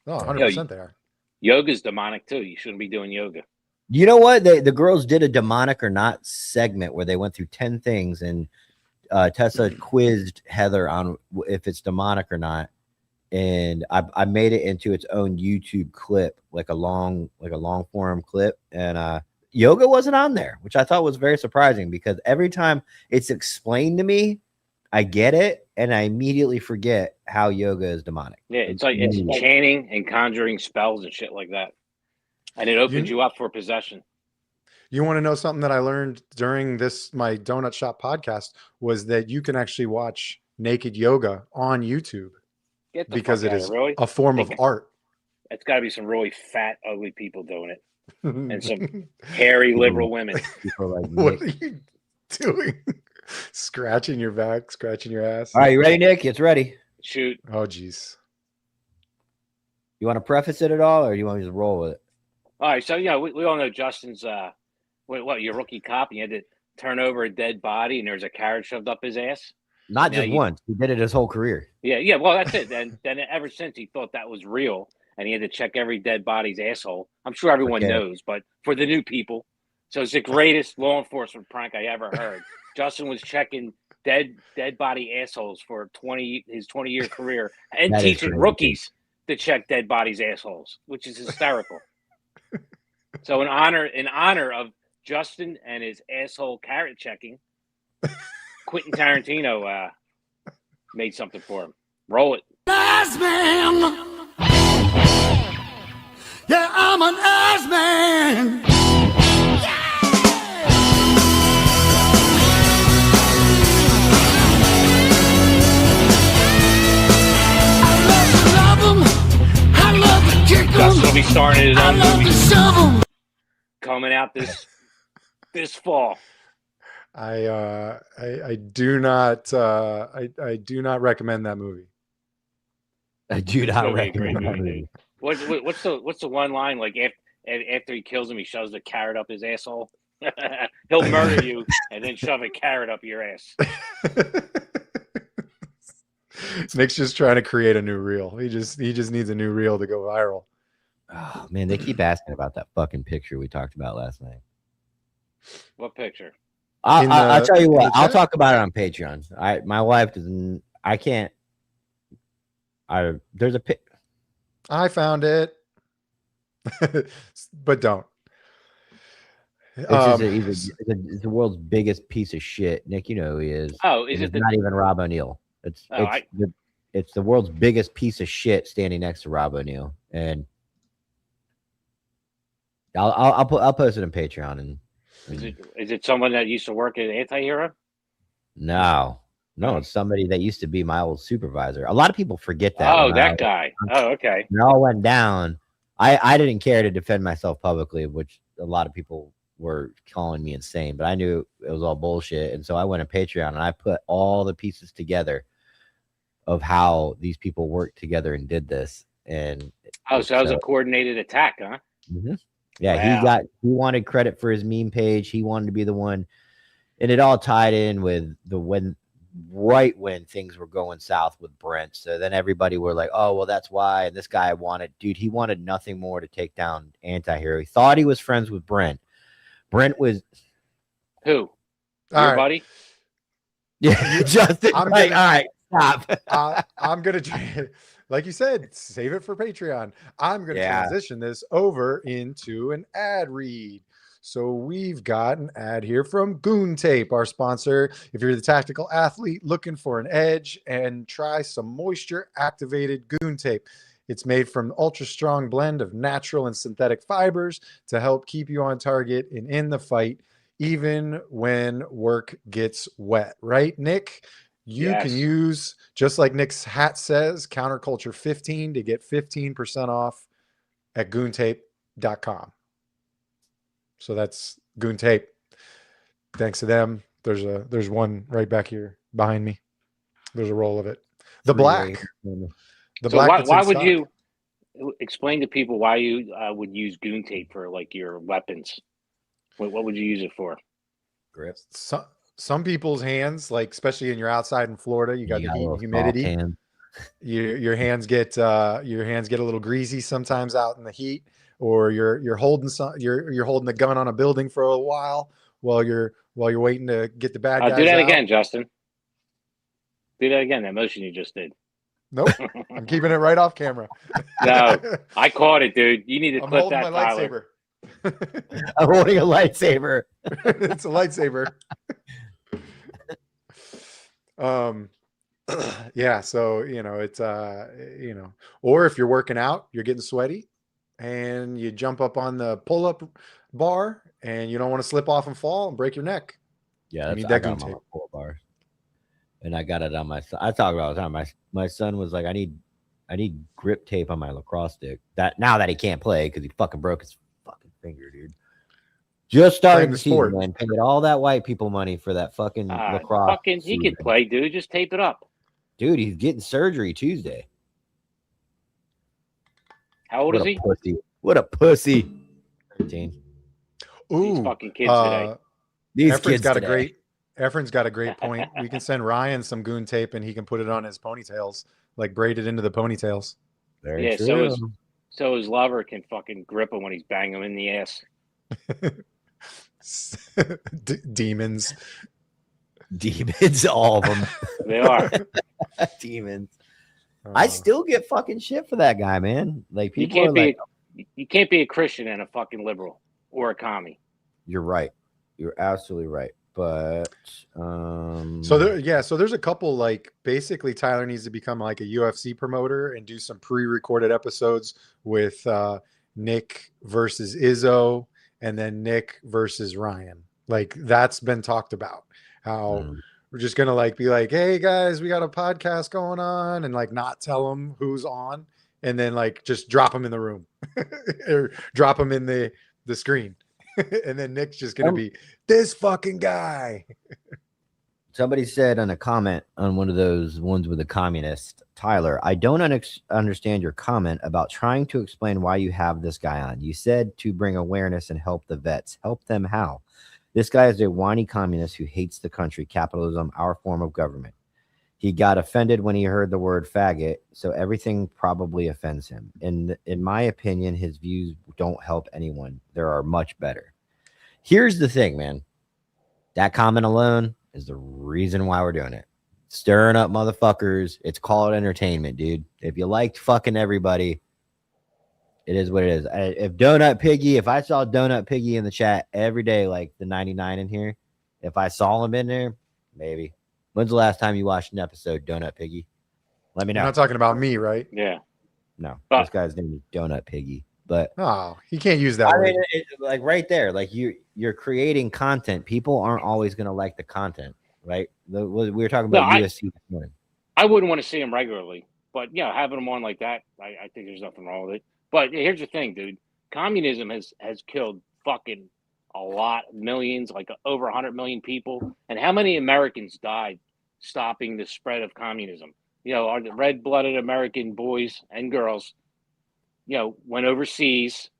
No, 100% they are. Yoga's demonic too. You shouldn't be doing yoga. You know what? The girls did a demonic or not segment where they went through 10 things, and Tessa quizzed Heather on if it's demonic or not. And I made it into its own YouTube clip, like a long form clip. And yoga wasn't on there, which I thought was very surprising because every time it's explained to me, I get it, and I immediately forget how yoga is demonic. Yeah, it's chanting and conjuring spells and shit like that. And it opens you up for possession. You want to know something that I learned during my Donut Shop podcast was that you can actually watch naked yoga on YouTube Get the because fuck it out is of really? a form of art. It's got to be some really fat, ugly people doing it, and some hairy liberal women. People like What Nick. are you doing? Scratching your back, scratching your ass. All right, you ready, Nick? It's ready. Shoot. Oh, geez. You want to preface it at all, or do you want me to just roll with it? All right, so we all know Justin's your rookie cop. You had to turn over a dead body, and there was a carrot shoved up his ass. Not Yeah, just you- once. He did it his whole career. Yeah. Well, that's it. And then ever since he thought that was real, and he had to check every dead body's asshole. I'm sure everyone Forget it. knows, but for the new people, so it's the greatest law enforcement prank I ever heard. Justin was checking dead body assholes for his 20-year career, and That is teaching crazy. rookies to check dead bodies' assholes, which is hysterical. So in honor of Justin and his asshole carrot checking, Quentin Tarantino made something for him. Roll it. Ass man. Yeah, I'm an ass man. be starting his I own love movie to shovel. coming out this fall. I do not I do not recommend that movie. I do It's not gonna be a great recommend that movie, movie. dude. What's the one line like after he kills him, he shoves a carrot up his asshole. He'll murder you and then shove a carrot up your ass. Nick's just trying to create a new reel. He just needs a new reel to go viral. Oh man, they keep asking about that fucking picture we talked about last night. What picture? I'll tell you in what. the I'll chat? talk about it on Patreon. My wife doesn't. I can't. There's a pic. I found it, but don't. He's the world's biggest piece of shit. Nick, you know who he is. Oh, is And it it's the not even Rob O'Neill. Oh, It's the world's biggest piece of shit standing next to Rob O'Neill. And I'll post it on Patreon. And is it someone that used to work at Anti-Hero? no, it's somebody that used to be my old supervisor. A lot of people forget that. Oh, that guy. Oh, okay. When it all went down, I didn't care to defend myself publicly, which a lot of people were calling me insane, but I knew it was all bullshit. And so I went on Patreon and I put all the pieces together of how these people worked together and did this. And Oh, so that was a coordinated attack, huh? yeah, Wow. he wanted credit for his meme page. He wanted to be the one, and it all tied in with right when things were going south with Brent. So then everybody were like, oh, well, that's why. And this guy he wanted nothing more to take down Anti-Hero. He thought he was friends with Brent. Brent was Who? All Your right. buddy? yeah, Justin. I'm Like, gonna- all right, stop. I'm gonna like you said, save it for Patreon. I'm gonna Yeah. transition this over into an ad read. So we've got an ad here from Goon Tape, our sponsor. If you're the tactical athlete looking for an edge, and try some moisture activated Goon Tape. It's made from an ultra strong blend of natural and synthetic fibers to help keep you on target and in the fight, even when work gets wet. Right, Nick? You Yes. can use, just like Nick's hat says, Counterculture 15 to get 15% off at goontape.com. So that's Goon Tape. Thanks to them. There's one right back here behind me. There's a roll of it. The black. The So black. why, that's why in would stock. you explain to people why you would use goon tape for like your weapons? What would you use it for? Grip. Some people's hands, like especially in your outside in Florida, you got the a heat little and humidity. soft hand. Your hands get a little greasy sometimes out in the heat, or you're holding you're holding the gun on a building for a while while you're waiting to get the bad guys Do that out. again, Justin. Do that again. That motion you just did. Nope, I'm keeping it right off camera. No, I caught it, dude. You need to I'm clip holding that, my Tyler. lightsaber. I'm holding a lightsaber. It's a lightsaber. Yeah, so it's or if you're working out, you're getting sweaty and you jump up on the pull-up bar and you don't want to slip off and fall and break your neck. Yeah, You need I that got Goon them on Tape. my pull bars, and I got it on my. I talk about it all the time. My son was like, I need grip tape on my lacrosse stick. That now that he can't play because he fucking broke his fucking finger, dude. Just started the the sport. season, man. Paid all that white people money for that fucking lacrosse. He season. could play, dude. Just tape it up. Dude, he's getting surgery Tuesday. How old What is a he? pussy. What a pussy. 13. These Ooh, fucking kids today. These Efren's kids got today. Efren's got a great point. We can send Ryan some Goon Tape and he can put it on his ponytails, like braid it into the ponytails. Very Yeah, true. so his lover can fucking grip him when he's banging him in the ass. Demons. Demons, all of them. They are. Demons. I still get fucking shit for that guy, man. Like You people are can't be like, you can't be a Christian and a fucking liberal or a commie. you're right. You're absolutely right. But So there's a couple, like basically Tyler needs to become like a UFC promoter and do some pre-recorded episodes with Nick versus Izzo and then Nick versus Ryan. Like that's been talked about. How we're just gonna like be like, hey guys, we got a podcast going on, and like not tell them who's on, and then like just drop him in the room or drop him in the screen. And then Nick's just gonna be this fucking guy. Somebody said on a comment on one of those ones with a communist, Tyler, I don't understand your comment about trying to explain why you have this guy on. You said to bring awareness and help the vets. Help them how? This guy is a whiny communist who hates the country, capitalism, our form of government. He got offended when he heard the word faggot, so everything probably offends him. In my opinion, his views don't help anyone. There are much better. Here's the thing, man. That comment alone is the reason why we're doing it. Stirring up motherfuckers. It's called entertainment, dude. If you liked fucking everybody, it is what it is. If Donut Piggy, if I saw Donut Piggy in the chat every day, like the 99 in here, if I saw him in there, maybe. When's the last time you watched an episode, Donut Piggy? Let me know. You're not talking about me, right? Yeah. No, this guy's name is Donut Piggy. But oh, he can't use that I word. mean, like right there, like you're creating content. People aren't always going to like the content, right? We were talking about USC this morning. I wouldn't want to see him regularly, but yeah, having him on like that, I think there's nothing wrong with it. But here's the thing, dude. Communism has killed fucking a lot, millions, like over 100 million people. And how many Americans died stopping the spread of communism? You know, our red-blooded American boys and girls, you know, went overseas.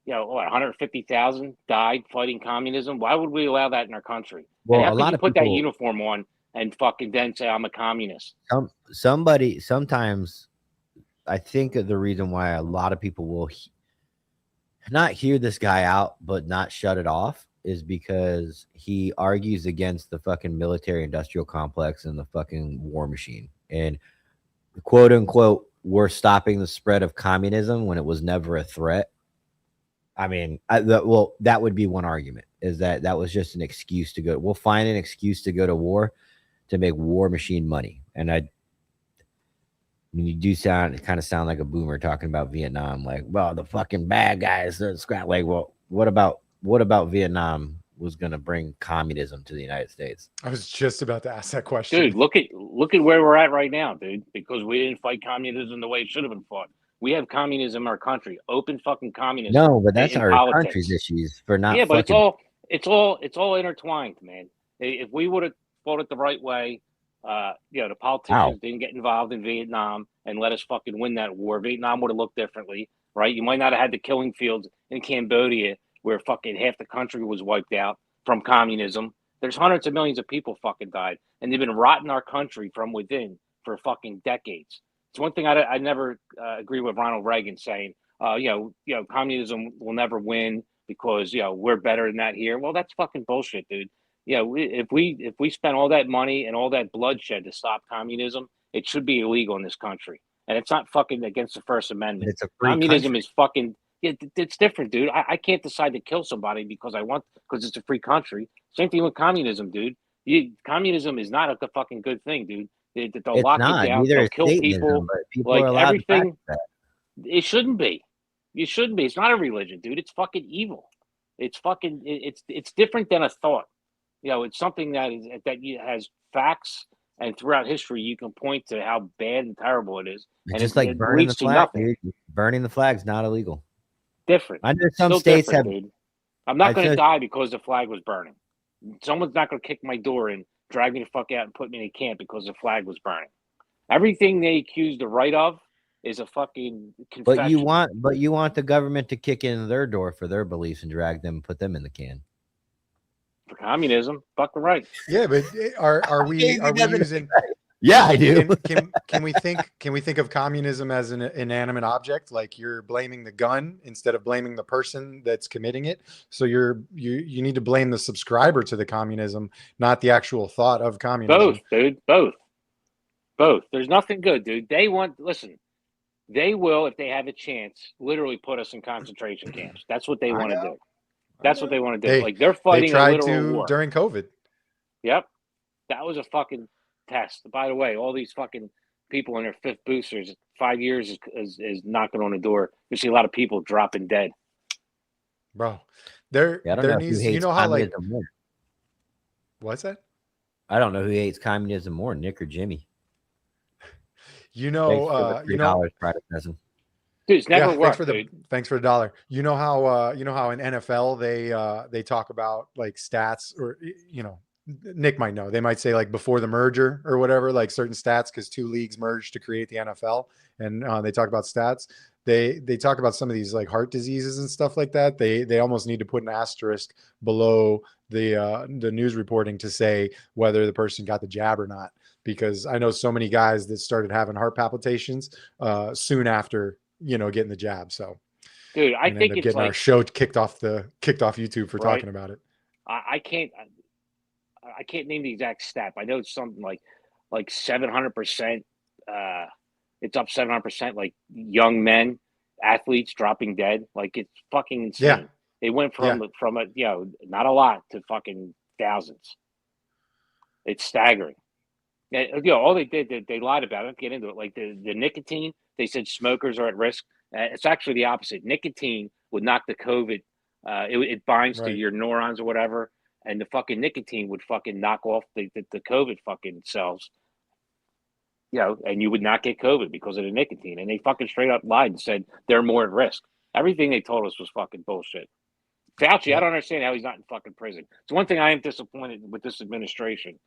You know, 150,000 died fighting communism. Why would we allow that in our country? Well, and how a could lot you of put people, that uniform on and fucking then say I'm a communist? Sometimes I think the reason why a lot of people will not hear this guy out but not shut it off is because he argues against the fucking military industrial complex and the fucking war machine. And quote unquote, we're stopping the spread of communism when it was never a threat. I mean, that would be one argument, is that was just an excuse to go. We'll find an excuse to go to war to make war machine money. And I mean, you do kind of sound like a boomer talking about Vietnam, like, well, the fucking bad guys are scrap. Like, well, what about Vietnam was going to bring communism to the United States? I was just about to ask that question. Dude, look at where we're at right now, dude, because we didn't fight communism the way it should have been fought. We have communism in our country, open fucking communism. No, but that's our politics. country's issues for not. Yeah, but it's all intertwined, man. If we would have fought it the right way, you know, the politicians didn't get involved in Vietnam and let us fucking win that war, Vietnam would have looked differently, right? You might not have had the killing fields in Cambodia where fucking half the country was wiped out from communism. There's hundreds of millions of people fucking died, and they've been rotting our country from within for fucking decades. It's one thing I never agree with Ronald Reagan saying, you know, communism will never win because, you know, we're better than that here. Well, that's fucking bullshit, dude. You know, if we spend all that money and all that bloodshed to stop communism, it should be illegal in this country. And it's not fucking against the First Amendment. It's a free communism country. is fucking, it's different, dude. I can't decide to kill somebody because it's a free country. Same thing with communism, dude. Communism is not a fucking good thing, dude. They'll lock you down, they'll kill people. Like everything, it shouldn't be. You shouldn't be. It's not a religion, dude. It's fucking evil. It's fucking, it's different than a thought. You know, it's something that has facts, and throughout history, you can point to how bad and terrible it is. It's and just like burning the flag, dude. Burning the flag's not illegal. Different. I know some Still states have. dude. I'm not going to die because the flag was burning. Someone's not going to kick my door in, drag me the fuck out, and put me in a camp because the flag was burning. Everything they accuse the right of is a fucking confession. But you want the government to kick in their door for their beliefs and drag them and put them in the can. For communism, fuck the right. Yeah, but are we using? Yeah, I do. Can we think of communism as an inanimate object? Like you're blaming the gun instead of blaming the person that's committing it. So you need to blame the subscriber to the communism, not the actual thought of communism. Both, dude. Both. There's nothing good, dude. They will, if they have a chance, literally put us in concentration camps. That's what they want to do. That's what they want to do. Like they're fighting a literal war during COVID. Yep, that was a fucking test. By the way, all these fucking people in their fifth boosters, 5 years is knocking on the door. You see a lot of people dropping dead. Bro, there needs, you know how like more. What's that? I don't know who hates communism more, Nick or Jimmy. You Thanks know, for the $3, private peasant. Dude, it's never yeah, worked, thanks for the dollar. You know how in NFL they talk about like stats, or you know, Nick might know. They might say like before the merger or whatever, like certain stats, because two leagues merged to create the NFL, and they talk about stats. They talk about some of these like heart diseases and stuff like that. They almost need to put an asterisk below the news reporting to say whether the person got the jab or not, because I know so many guys that started having heart palpitations soon after, you know, getting the jab. So dude. I and end think up it's getting our like, show kicked off YouTube for right. talking about it. I can't. I can't name the exact stat. I know it's something like 700%. It's up 700%. Like young men, athletes dropping dead. Like it's fucking insane. Yeah. They went Yeah. from a, you know, not a lot to fucking thousands. It's staggering. And, you know, all they did, they lied about it. Let's get into it. Like the nicotine, they said smokers are at risk. It's actually the opposite. Nicotine would knock the COVID. It binds to Right. your neurons or whatever, and the fucking nicotine would fucking knock off the COVID fucking cells. You know, and you would not get COVID because of the nicotine. And they fucking straight up lied and said they're more at risk. Everything they told us was fucking bullshit. Fauci, I Yep. don't understand how he's not in fucking prison. It's one thing I am disappointed with this administration.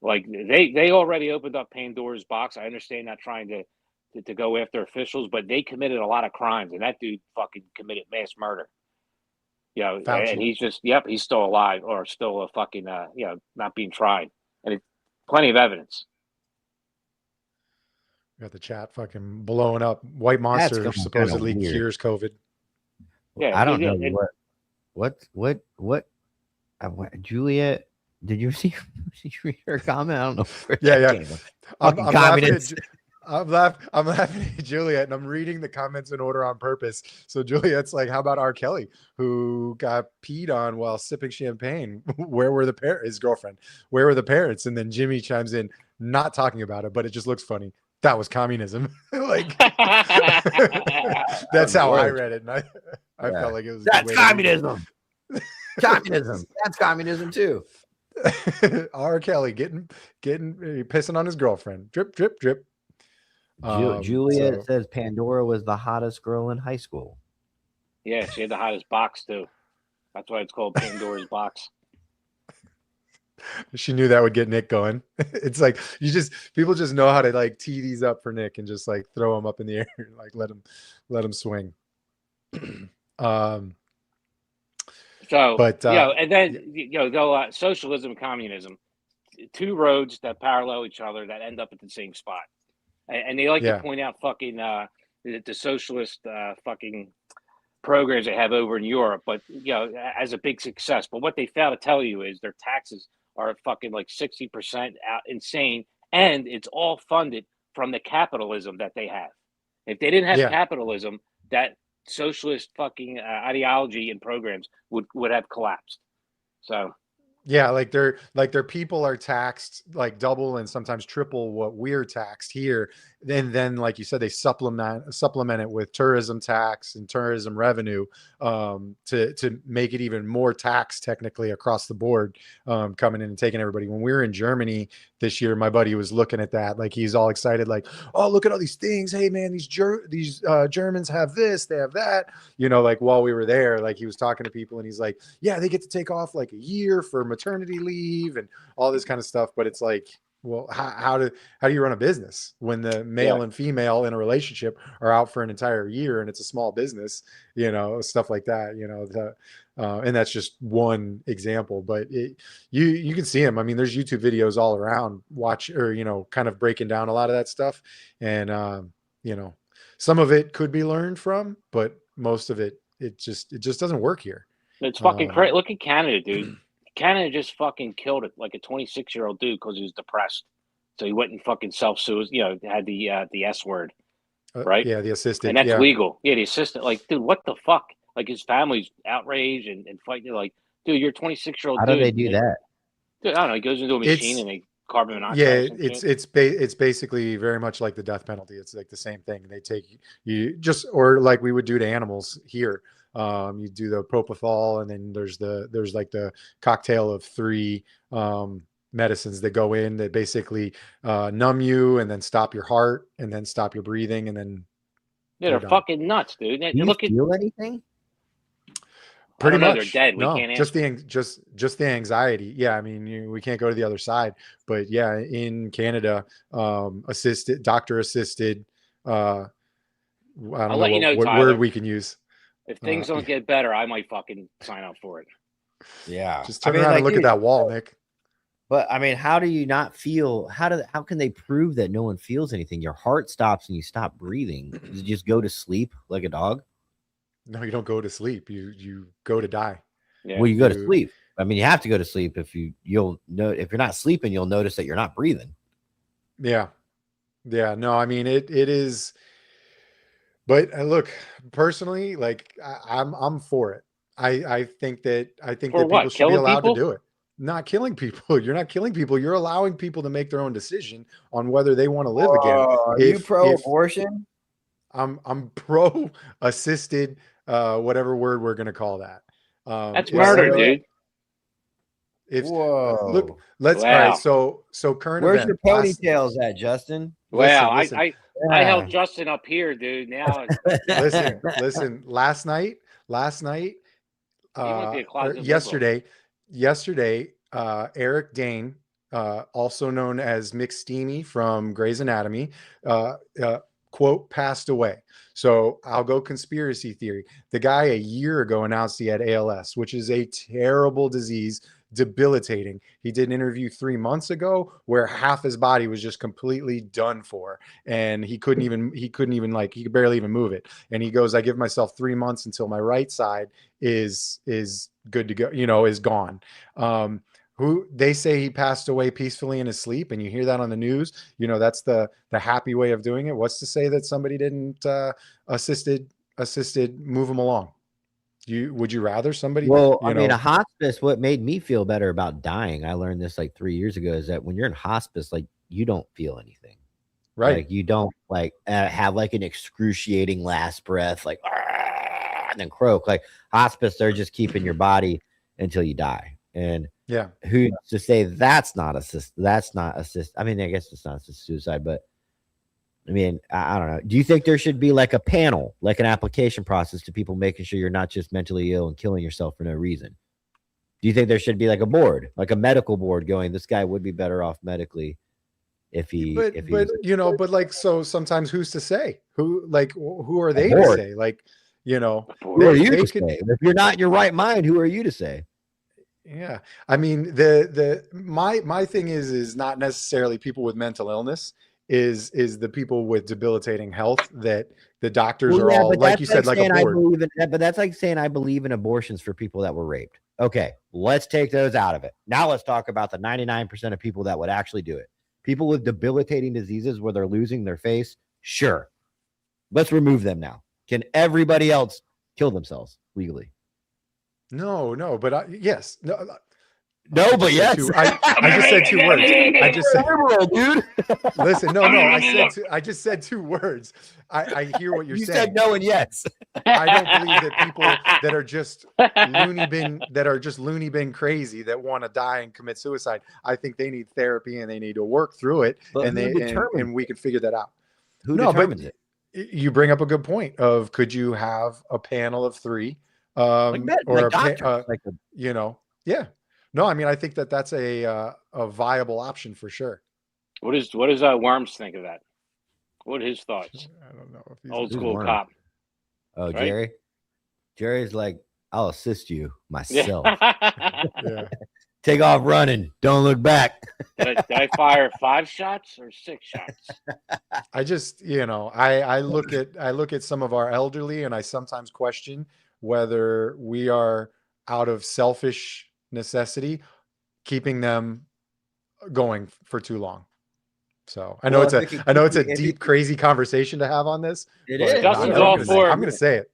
Like they already opened up Pandora's box. I understand not trying to go after officials, but they committed a lot of crimes, and that dude fucking committed mass murder. You know, and Fauci. he's just he's still alive or still a fucking you know, not being tried, and it's plenty of evidence. Got the chat fucking blowing up. White That's Monster going kinda supposedly weird. cures COVID. Yeah, I don't know and- what Juliet. Did you see? Did you read her comment? I don't know. Where Yeah, that yeah. came from. I'm Fucking laughing communists. I'm laughing at Juliet, and I'm reading the comments in order on purpose. So Juliet's like, "How about R. Kelly, who got peed on while sipping champagne? Where were the parents? His girlfriend. Where were the parents?" And then Jimmy chimes in, not talking about it, but it just looks funny. That was communism. Like that's how I read it, and I Yeah. felt like it was. a good That's way to read communism. Communism. That's communism too. it. R. Kelly getting pissing on his girlfriend. Drip, drip, drip. Juliet So- says Pandora was the hottest girl in high school. yeah, she had the hottest box too. That's why it's called Pandora's box. She knew that would get Nick going. It's like people just know how to like tee these up for Nick and just like throw them up in the air and like let him swing. So, But, you know, and then you know, go socialism and communism, two roads that parallel each other that end up at the same spot, and they like Yeah. to point out fucking the socialist fucking programs they have over in Europe, but you know, as a big success. But what they fail to tell you is their taxes are fucking like 60% out insane, and it's all funded from the capitalism that they have. If they didn't have Yeah. capitalism, that socialist fucking ideology and programs would have collapsed. So yeah, like their people are taxed like double and sometimes triple what we're taxed here. Then like you said, they supplement it with tourism tax and tourism revenue to make it even more tax technically across the board, coming in and taking everybody. When we were in Germany this year, my buddy was looking at that, like he's all excited, like, oh, look at all these things. Hey man, these Germans have this, they have that. You know, like while we were there, like he was talking to people and he's like, yeah, they get to take off like a year for maternity leave and all this kind of stuff. But it's like, well, how do you run a business when the male and female in a relationship are out for an entire year and it's a small business, you know, stuff like that, you know, and that's just one example, but you can see him. I mean, there's YouTube videos all around you know, kind of breaking down a lot of that stuff. And, you know, some of it could be learned from, but most of it just doesn't work here. it's fucking crazy. Look at Canada, dude. Canada just fucking killed it, like a 26-year-old dude, because he was depressed. So he went and fucking self-suicide, you know, had the S word, right? Yeah, the assistant. And that's yeah. legal. Yeah, the assistant. Like, dude, what the fuck? Like, his family's outraged and fighting. Like, dude, you're a 26-year-old How dude. do they do that? Dude, I don't know. He goes into a machine and they carbon monoxide. Yeah, or some shit. it's basically very much like the death penalty. It's like the same thing. They take you just, or like we would do to animals here. You do the propofol, and then there's like the cocktail of three medicines that go in that basically numb you and then stop your heart and then stop your breathing and then Yeah, They're they're done. fucking nuts, dude. Do you Look at feel anything? pretty know, much they're dead. We no, can't just answer. just the anxiety. Yeah, I mean we can't go to the other side, but yeah, in Canada, doctor assisted. I I'll don't know let you know, what word Tyler. we can use. If things don't get better, I might fucking sign up for it. Yeah. Just turn around and look at that wall, Nick. But I mean, how do you not feel? How can they prove that no one feels anything? Your heart stops and you stop breathing. Does it just go to sleep like a dog? No, you don't go to sleep. You go to die. Yeah. Well, you go to sleep. I mean, you have to go to sleep you'll know if you're not sleeping, you'll notice that you're not breathing. Yeah. Yeah. No, I mean it is. But look, personally, like I'm for it. I think that For people what? should be Killing allowed people? to do it. Not killing people. You're not killing people. You're allowing people to make their own decision on whether they want to live again. Are you pro-abortion? I'm pro assisted, whatever word we're gonna call that. That's if murder, somebody- dude. If Whoa. look, let's all Wow. right. So current Where's event. your ponytails at, Justin? Wow, Listen. I held Justin up here, dude. Now listen. Last night, must be a closet liberal. yesterday, Eric Dane, also known as Mick Steamy from Grey's Anatomy, quote, passed away. So I'll go conspiracy theory. The guy a year ago announced he had ALS, which is a terrible disease, debilitating. He did an interview 3 months ago where half his body was just completely done for, and he could barely even move it. And he goes, I give myself 3 months until my right side is good to go, is gone. Who they say he passed away peacefully in his sleep, and you hear that on the news, that's the happy way of doing it. What's to say that somebody didn't assisted move him along? Would you rather somebody? Well, I mean, a hospice, what made me feel better about dying, I learned this like 3 years ago, is that when you're in hospice, like you don't feel anything. Right. Like you don't have like an excruciating last breath, like and then croak. Like hospice, they're just keeping your body until you die. And yeah, who's to say that's not assist? That's not assist. I mean, I guess it's not assist suicide, but I mean, I don't know. Do you think there should be like a panel, like an application process to people making sure you're not just mentally ill and killing yourself for no reason? Do you think there should be like a board, like a medical board going, this guy would be better off medically if he but like, so sometimes who's to say? Who are they to say? Like, who are you to say? If you're not in your right mind, who are you to say? Yeah. I mean, my thing is not necessarily people with mental illness, is the people with debilitating health that the doctors are all, like you said, like a board. But that's like saying I believe in abortions for people that were raped. Okay, let's take those out of it. Now let's talk about the 99% of people that would actually do it. People with debilitating diseases where they're losing their face. Sure. Let's remove them now. Can everybody else kill themselves legally? No, but yes. No, but yes. I just said 2 words. I just said, liberal, dude. Listen, no. I just said 2 words. I hear what you're saying. You said no and yes. I don't believe that people that are just loony bin crazy that want to die and commit suicide. I think they need therapy and they need to work through it, and we can figure that out. Who determines it? You bring up a good point of, could you have a panel of 3, yeah. No, I mean, I think that's a viable option for sure. What does Worms think of that? What are his thoughts? I don't know. Old school cop. Oh, right? Jerry? Jerry's like, I'll assist you myself. Yeah. Take off running. Don't look back. Did I fire 5 shots or 6 shots? I just, I look at some of our elderly, and I sometimes question whether we are, out of selfish necessity, keeping them going for too long. So I know it's a deep, crazy conversation to have on this. It is. Justin's all for it. I'm going to say it.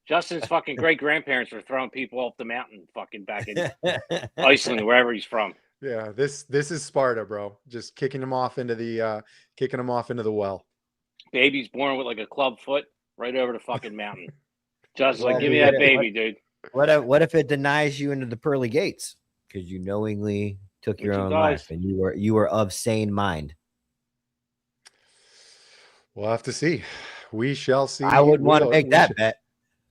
Justin's fucking great grandparents were throwing people off the mountain, fucking back in Iceland, wherever he's from. Yeah, this is Sparta, bro. Just kicking them off into the well. Baby's born with like a club foot right over the fucking mountain. Just like, give me that baby, dude. What if it denies you into the pearly gates because you knowingly took your When she own dies. life, and you were of sane mind. We'll have to see. We shall see. I wouldn't want to We'll- make we that should- bet.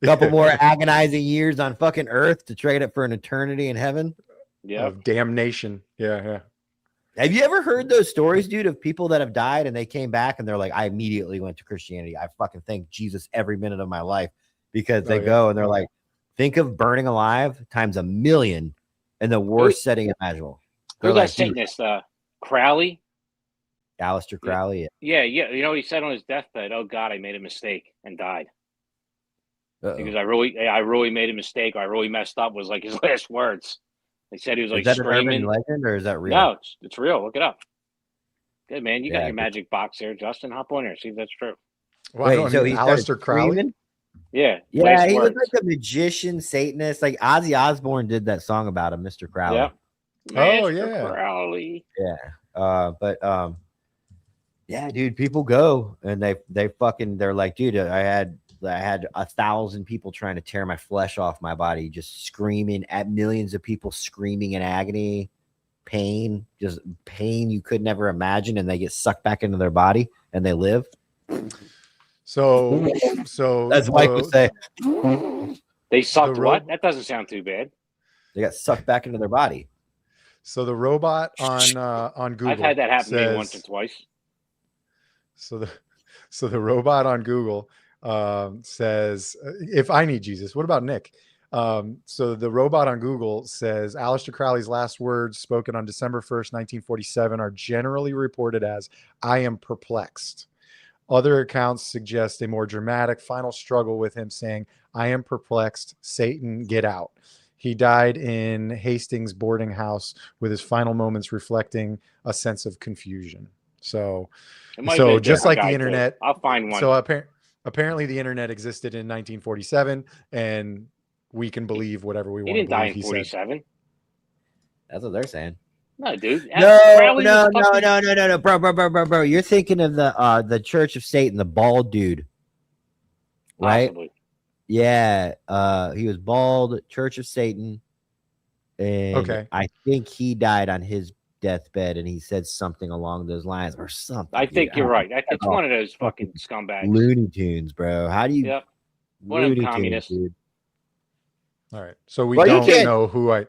Couple more agonizing years on fucking Earth to trade it for an eternity in heaven. Yeah. Of damnation. Yeah, yeah. Have you ever heard those stories, dude, of people that have died and they came back and they're like, I immediately went to Christianity. I fucking thank Jesus every minute of my life, because they Oh, yeah. go and they're like, think of burning alive times 1,000,000 in the worst setting imaginable. They're Who's that like, dude, Satanist? Crowley? Aleister Crowley. Yeah. You know what he said on his deathbed? Oh God, I made a mistake and died. Uh-oh. Because I really made a mistake. Or I really messed up. Was like his last words. They said he was like Is that an urban screaming. legend or is that real? No, it's real. Look it up. Good man, you got Yeah, your good. magic box there, Justin. Hop on here, see if that's true. Well, Wait, no, I so mean, he started Aleister Crowley. screaming? Yeah, Yeah, last he was words. like a magician, Satanist. Like Ozzy Osbourne did that song about him, Mr. Crowley. Yep. Oh, Master yeah. Crowley. But yeah, dude, people go and they're like, dude, I had 1,000 people trying to tear my flesh off my body, just screaming at millions of people screaming in agony, pain, just pain you could never imagine, and they get sucked back into their body and they live. So As Mike would say, They sucked The what? ro- That doesn't sound too bad. they got sucked back into their body. So the robot on Google. I've had that happen to me says- once or twice. So the robot on Google says, if I need Jesus, what about Nick? So the robot on Google says Aleister Crowley's last words spoken on December 1st, 1947 are generally reported as, I am perplexed. Other accounts suggest a more dramatic final struggle with him saying, I am perplexed, Satan, get out. He died in Hastings boarding house with his final moments reflecting a sense of confusion. So It might So be a just different like the guy, too. internet- I'll find one. So apparently the internet existed in 1947, and we can believe whatever we he want to didn't die believe. in He said, 47. That's what they're saying. No, dude. No, Crowley was fucking- bro. You're thinking of the Church of Satan, the bald dude, right? Possibly. Yeah, he was bald, Church of Satan, and Okay. I think he died on his deathbed, and he said something along those lines or something. I think dude. you're right. I think it's Oh, one of those fucking scumbags. Looney Tunes, bro. How do you? Yep. One of them Looney Tunes, communists. dude. all right. So we Well, you don't can't- know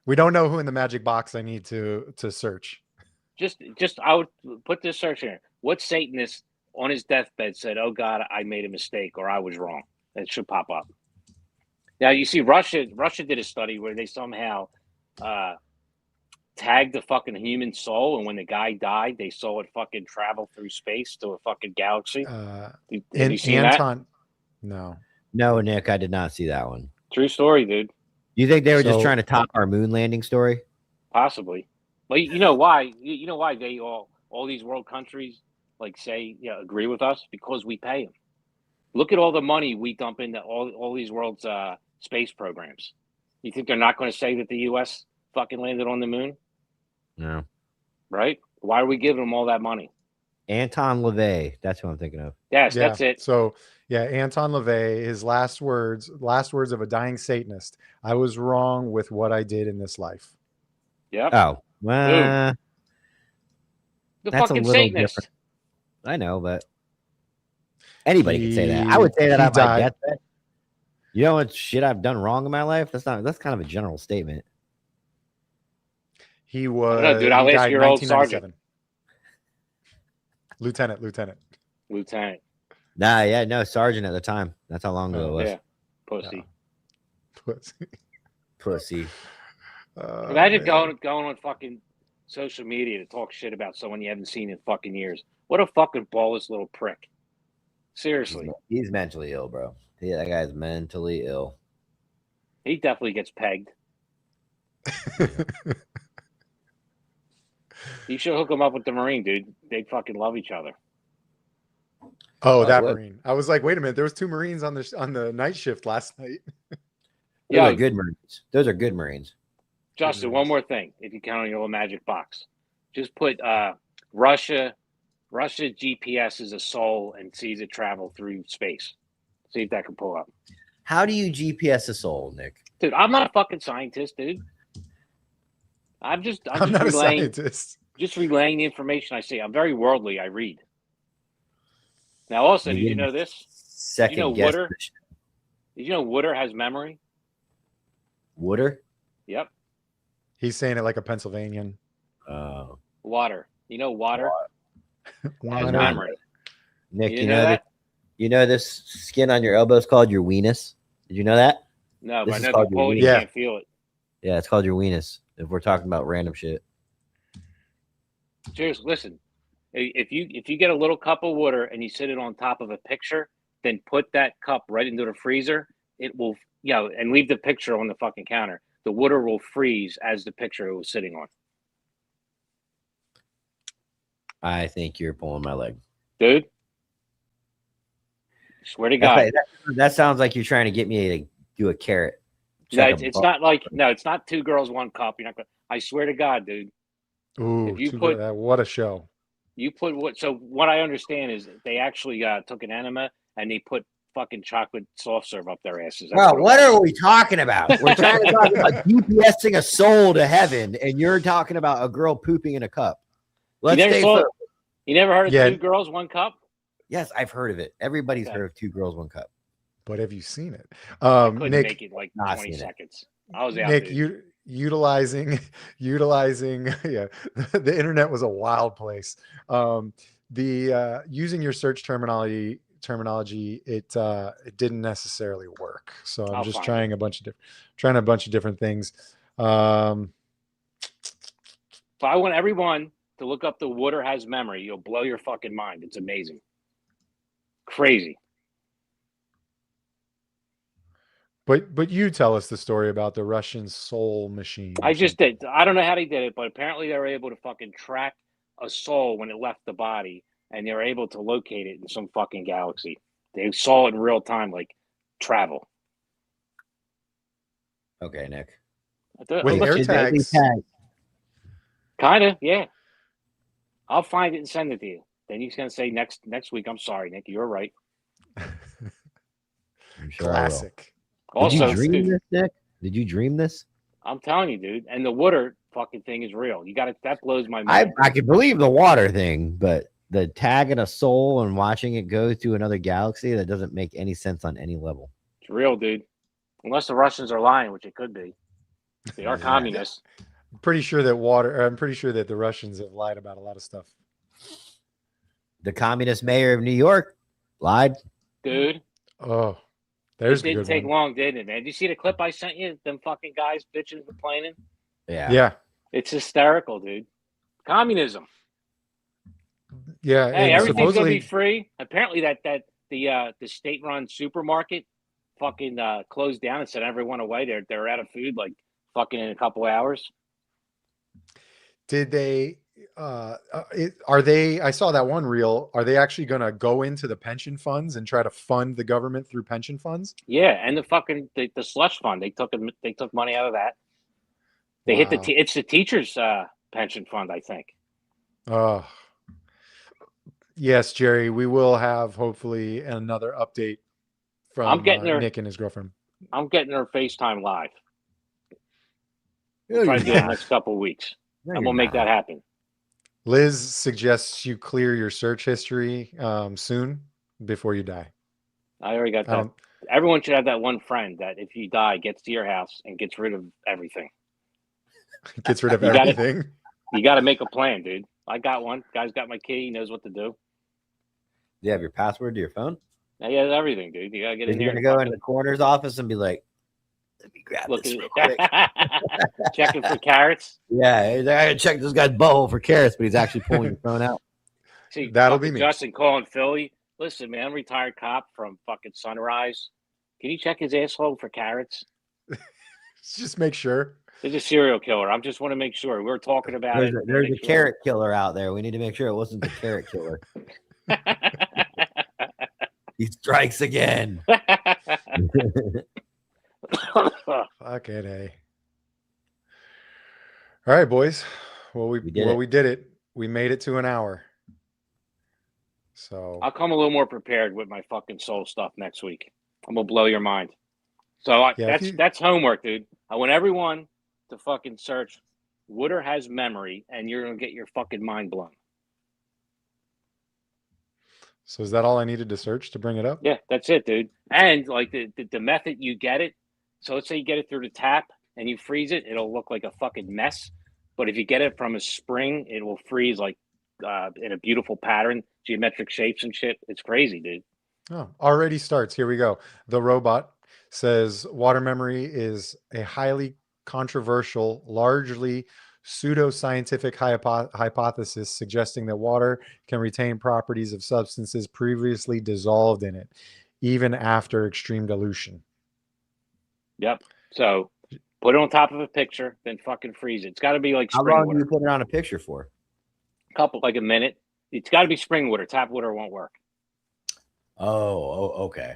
we don't know who in the magic box I need to search. Just I would put this search in. What Satanist on his deathbed said, "Oh God, I made a mistake or I was wrong." It should pop up. Now you see, Russia did a study where they somehow tagged the fucking human soul, and when the guy died, they saw it fucking travel through space to a fucking galaxy. Have you seen that? Anton, no. No, Nick, I did not see that one. True story, dude. You think they were just So- trying to top our moon landing story? Possibly. Well, you know why? You know why they all these world countries like say agree with us, because we pay them. Look at all the money we dump into all these world's space programs. You think they're not going to say that the U.S. fucking landed on the moon, No. right? Why are we giving them all that money? Anton LaVey. That's who I'm thinking of. Yes, Yeah. that's it. So yeah, Anton LaVey, his last words of a dying Satanist. I was wrong with what I did in this life. Yep. Oh, well, The that's a fucking little Satanist. different. I know, but anybody can say that. I He- would say that he on my died. deathbed. You know what shit I've done wrong in my life? That's kind of a general statement. He was know, dude, I'll he ask died your old sergeant. 1997. Lieutenant. Lieutenant. Nah, yeah, no, sergeant at the time. That's how long ago it was. Yeah. Pussy. Pussy. Imagine man. going on fucking social media to talk shit about someone you haven't seen in fucking years. What a fucking ballless little prick. Seriously. He's mentally ill, bro. Yeah, that guy's mentally ill. He definitely gets pegged. You should hook him up with the Marine, dude. They fucking love each other. Oh, that would. Marine. I was like, wait a minute. There was 2 Marines on the night shift last night. Those Yeah. are good Marines. Those are good Marines. Justin, one more thing. If you count on your little magic box, just put Russia GPS is a soul and sees it travel through space. See if that can pull up. How do you GPS a soul, Nick? Dude, I'm not a fucking scientist, dude. I'm just I'm not a relaying scientist. just relaying the information I see. I'm very worldly. I read. Now, also, did you know this? Second know guess. Wooder? Did you know Wooder has memory? Wooder? Yep. He's saying it like a Pennsylvanian. Water. You know water has Water. memory. Nick, You know that? You know this skin on your elbow is called your weenus? Did you know that? No, This but I is know called the your quality wiener. can't feel it. Yeah, it's called your weenus. If we're talking about random shit. Seriously, listen. If you get a little cup of water and you sit it on top of a picture, then put that cup right into the freezer. It will, and leave the picture on the fucking counter. The water will freeze as the picture it was sitting on. I think you're pulling my leg. Dude. Swear to That's God. like- that sounds like you're trying to get me to do a carrot. No, Check a it's bu- not like it's not 2 girls, 1 cup. You're not gonna. I swear to God, dude. Ooh, If you too put- good. What a show. You put what? So what I understand is they actually took an enema and they put fucking chocolate soft serve up their asses. That's Bro, what are we talking about? We're trying to talk about DPSing a soul to heaven, and you're talking about a girl pooping in a cup. Let's never stay saw- focused. You never heard of Yeah. 2 girls, 1 cup? Yes, I've heard of it. Everybody's Okay. heard of 2 girls, 1 cup. But have you seen it? I couldn't Nick, make it like Not 20 seen it. seconds. I was out. Nick, Dude. utilizing yeah, the internet was a wild place. The using your search terminology, it didn't necessarily work. So I'm I'll just find trying a bunch of different things. So I want everyone to look up the water has memory. You'll blow your fucking mind. It's amazing. Crazy. But you tell us the story about the Russian soul machine. or I just something. did. I don't know how they did it, but apparently they were able to fucking track a soul when it left the body, and they were able to locate it in some fucking galaxy. They saw it in real time, like travel. Okay, Nick. With air tags. Kind of, yeah. I'll find it and send it to you. Then you're gonna say next week. I'm sorry, Nick. You're right. I'm sure I will. Classic. Did Also, you dream dude, this, Nick? Did you dream this? I'm telling you, dude. And the water fucking thing is real. You got it. That blows my mind. I can believe the water thing, but the tagging a soul and watching it go to another galaxy, that doesn't make any sense on any level. It's real, dude. Unless the Russians are lying, which it could be. They are Yeah. communists. I'm pretty sure that the Russians have lied about a lot of stuff. The communist mayor of New York lied. Dude, Oh, there's it a didn't good take one. long, did it, man? Did you see the clip I sent you? Them fucking guys bitching and complaining? Yeah. Yeah, It's hysterical, dude. Communism. yeah. Hey, and everything's gonna be supposedly, free. Apparently that the state-run supermarket fucking closed down and sent everyone away. They're out of food like fucking in a couple hours. did they? Are they? I saw that one reel. Are they actually going to go into the pension funds and try to fund the government through pension funds? Yeah, and the fucking the slush fund. They took money out of that. They hit Wow. it's the teachers' pension fund, I think. Oh, yes, Jerry. We will have hopefully another update from getting her- Nick and his girlfriend. I'm getting her FaceTime live. No, Try to you're do it in the not. next couple of weeks. No, And you're we'll make not. that happen. Liz suggests you clear your search history soon before you die. I already got I that. don't. Everyone should have that one friend that if you die, gets to your house and gets rid of everything. Gets rid of You got it. everything. You got to make a plan, dude. I got one. Guy's got my key. He knows what to do. Do you have your password to your phone? Now he has everything, dude. You got to get Is in he there. gonna go in the coroner's office and be like, "Let me grab Look this at real quick." it. Checking for carrots. Yeah, he's like, I gotta check this guy's butthole for carrots, but he's actually pulling your phone out. See, That'll be fucking me. Justin calling Philly. Listen, man, I'm a retired cop from fucking Sunrise. Can you check his asshole for carrots? Just make sure. He's a serial killer. I just want to make sure. We were talking about There's it. a, there's a Make sure. carrot killer out there. We need to make sure it wasn't the carrot killer. He strikes again. Fuck it, eh? All right, boys. Well, we We did it. we did it. We made it to an hour. So I'll come a little more prepared with my fucking soul stuff next week. I'm gonna blow your mind. So Yeah, if you- that's homework, dude. I want everyone to fucking search water has memory, and you're gonna get your fucking mind blown. So is that all I needed to search to bring it up? Yeah, that's it, dude. And like the method you get it. So let's say you get it through the tap and you freeze it, it'll look like a fucking mess. But if you get it from a spring, it will freeze like in a beautiful pattern, geometric shapes and shit. It's crazy, dude. Oh, already starts. Here we go. The robot says water memory is a highly controversial, largely pseudoscientific hypothesis suggesting that water can retain properties of substances previously dissolved in it, even after extreme dilution. Yep. So put it on top of a picture, then fucking freeze it. It's got to be like How spring long do water. you put it on a picture for? Like a minute. It's got to be spring water. Tap water won't work. Oh, okay.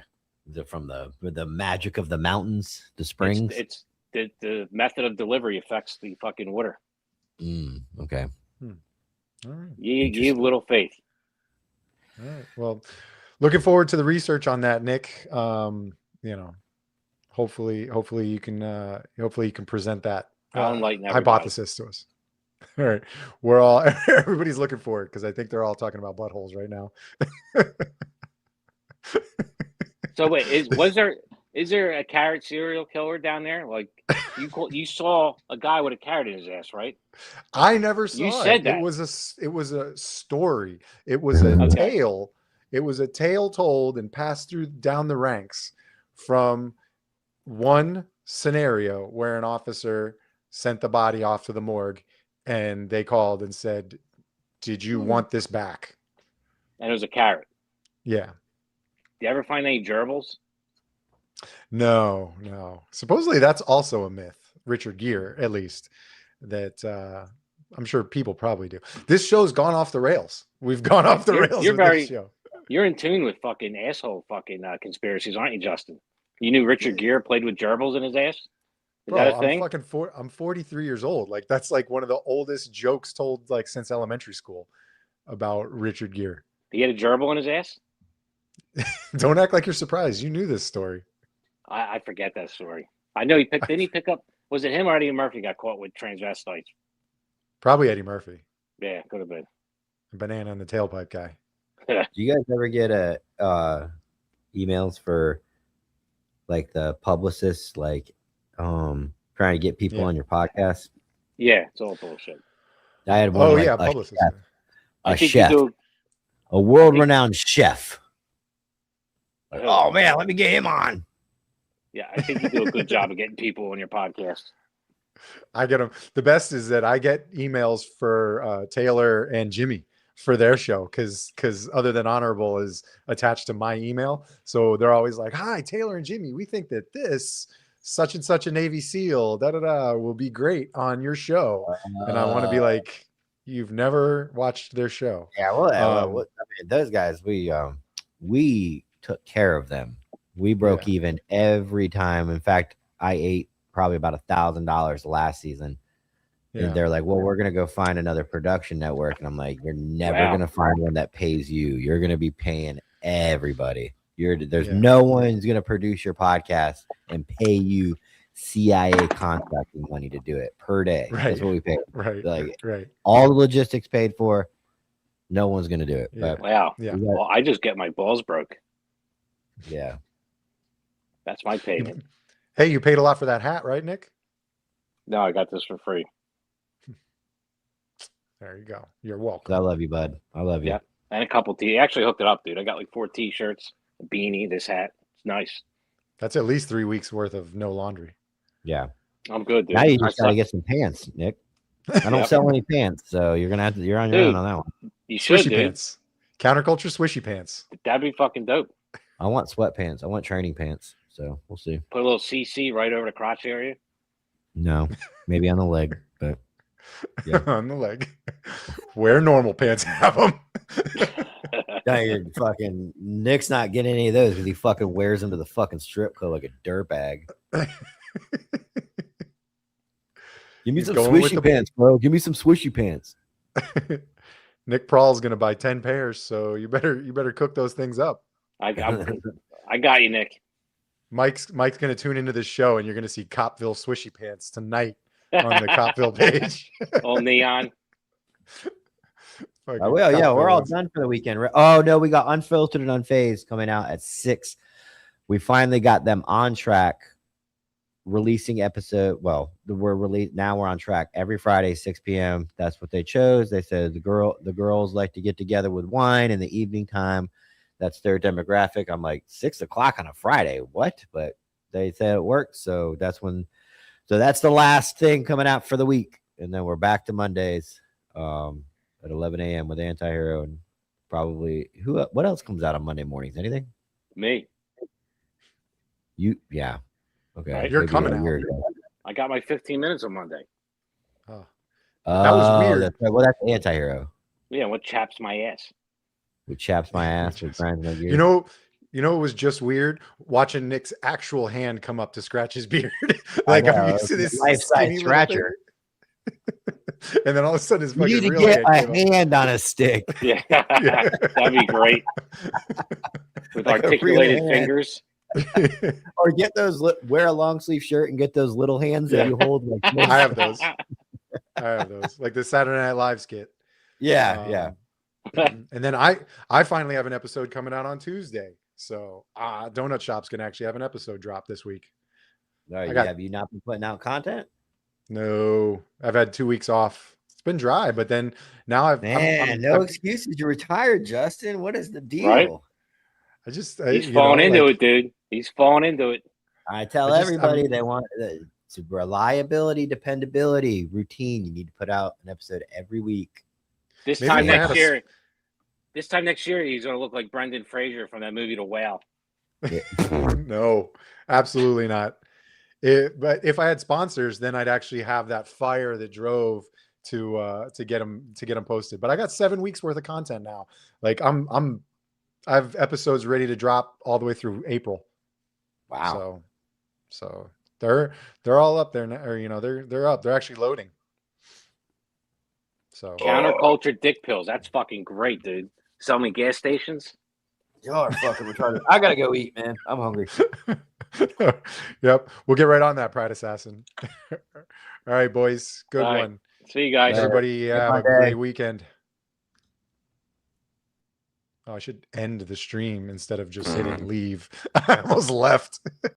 From the magic of the mountains, the springs. It's the method of delivery affects the fucking water. Okay. All right. You have little faith. All right. Well, looking forward to the research on that, Nick. Hopefully you can present that I'll enlighten everybody. hypothesis to us. All right. Everybody's looking for it because I think they're all talking about buttholes right now. So wait, is there a carrot serial killer down there? Like you saw a guy with a carrot in his ass, right? I never saw You it. said that. It was a story. It was a Okay. tale. It was a tale told and passed through down the ranks from one scenario where an officer sent the body off to the morgue and they called and said, "Did you want this back?" And it was a carrot. Yeah. Do you ever find any gerbils? No. Supposedly that's also a myth. Richard Gere, at least, that I'm sure people probably do. This show's gone off the rails. We've gone off the rails with this show. You're in tune with fucking asshole conspiracies, aren't you, Justin? You knew Richard Gere played with gerbils in his ass? Is Bro, that a thing? I'm 43 years old. Like that's like one of the oldest jokes told like since elementary school about Richard Gere. He had a gerbil in his ass? Don't act like you're surprised. You knew this story. I forget that story. I know didn't he pick up, was it him or Eddie Murphy got caught with transvestites? Probably Eddie Murphy. Yeah, could have been. Banana in the tailpipe guy. Do you guys ever get emails for like the publicists like trying to get people on your podcast? Yeah, it's all bullshit. I had one. Oh like, yeah, a publicist. chef, I a think chef, you do. a world-renowned chef. Like, oh man, let me get him on. Yeah, I think you do a good job of getting people on your podcast. I get them. The best is that I get emails for Taylor and Jimmy for their show because other than Honorable is attached to my email. So they're always like, "Hi, Taylor and Jimmy. We think that this such and such a Navy SEAL will be great on your show." And I want to be like, "You've never watched their show." Yeah, well, I mean, those guys, we took care of them. We broke even every time. In fact, I ate probably about $1,000 last season. Yeah. And they're like, well, we're going to go find another production network. And I'm like, you're never going to find one that pays you. You're going to be paying everybody. There's no one's going to produce your podcast and pay you CIA contracting money to do it per day. Right. That's what we pay. Right. Like, right. all the logistics paid for. No one's going to do it. Yeah. But Wow. Yeah. Well, I just get my balls broke. yeah. That's my payment. Hey, you paid a lot for that hat, right, Nick? No, I got this for free. There you go. You're welcome. I love you, bud. I love you. Yeah. And a couple I actually hooked it up, dude. I got like 4 t-shirts, a beanie, this hat. It's nice. That's at least 3 weeks worth of no laundry. Yeah. I'm good, dude. Now you just gotta get some pants, Nick. I don't sell any pants, so you're on your own on that one. You should, Swishy dude. pants. Counterculture swishy pants. That'd be fucking dope. I want sweatpants. I want training pants. So we'll see. Put a little CC right over the crotch area. No, maybe on the leg, but yeah. On the leg. Where normal pants have them. No, you're fucking Nick's not getting any of those because he fucking wears them to the fucking strip club like a dirtbag. Give me some going with swishy pants, bro. Give me some swishy pants. Nick Prahl's gonna buy 10 pairs, so you better cook those things up. I got you, Nick. Mike's gonna tune into this show and you're gonna see Copville swishy pants tonight on the Copville page. All neon. Fucking Oh, well, yeah, we're all Copville. done for the weekend. Oh no, we got Unfiltered and Unfazed coming out at 6. We finally got them on track, releasing episode. Well, we're released now. We're on track every Friday, 6 p.m. That's what they chose. They said the girls like to get together with wine in the evening time. That's their demographic. I'm like 6 o'clock on a Friday. What? But they said it worked. So that's when. So that's the last thing coming out for the week, and then we're back to Mondays. At 11 a.m. with Antihero and probably what else comes out on Monday mornings? Anything? Me. Yeah. Okay. Right. You're Maybe coming a out. year ago. I got my 15 minutes on Monday. Oh, That was weird. That's right. Well, that's Antihero. Yeah, what chaps my ass? Who chaps my ass with grinds my gears. you know, it was just weird watching Nick's actual hand come up to scratch his beard. Like I'm used to this life-size skinny little scratcher. thing. And then all of a sudden his You fucking need to real get hand a came up. hand on a stick. Yeah, Yeah. that'd be great. With Like a real articulated hand. fingers. Or get those wear a long sleeve shirt and get those little hands that Yeah. you hold. Like, I have those. I have those, like the Saturday Night Live skit. yeah. And then I finally have an episode coming out on Tuesday. So Donut Shop's gonna actually have an episode drop this week. Have you not been putting out content? No, I've had 2 weeks off. It's been dry, but then now No excuses. You're retired, Justin. What is the deal? Right? He's you falling know, into like, it, dude. He's falling into it. I tell everybody they want it's reliability, dependability, routine. You need to put out an episode every week. This Maybe time if I next had a year. This time next year, he's gonna look like Brendan Fraser from that movie The Whale. No, absolutely not. But if I had sponsors, then I'd actually have that fire that drove to get them posted. But I got 7 weeks worth of content now. Like I have episodes ready to drop all the way through April. Wow. So they're all up there now, or they're up. They're actually loading. So Counterculture dick pills. That's fucking great, dude. Sell me gas stations. Y'all are fucking retarded. I gotta go eat, man. I'm hungry. Yep, we'll get right on that, Pride Assassin. All right, boys. Good All right. one. See you guys. Everybody have a Monday. great weekend. Oh, I should end the stream instead of just hitting leave. I almost left.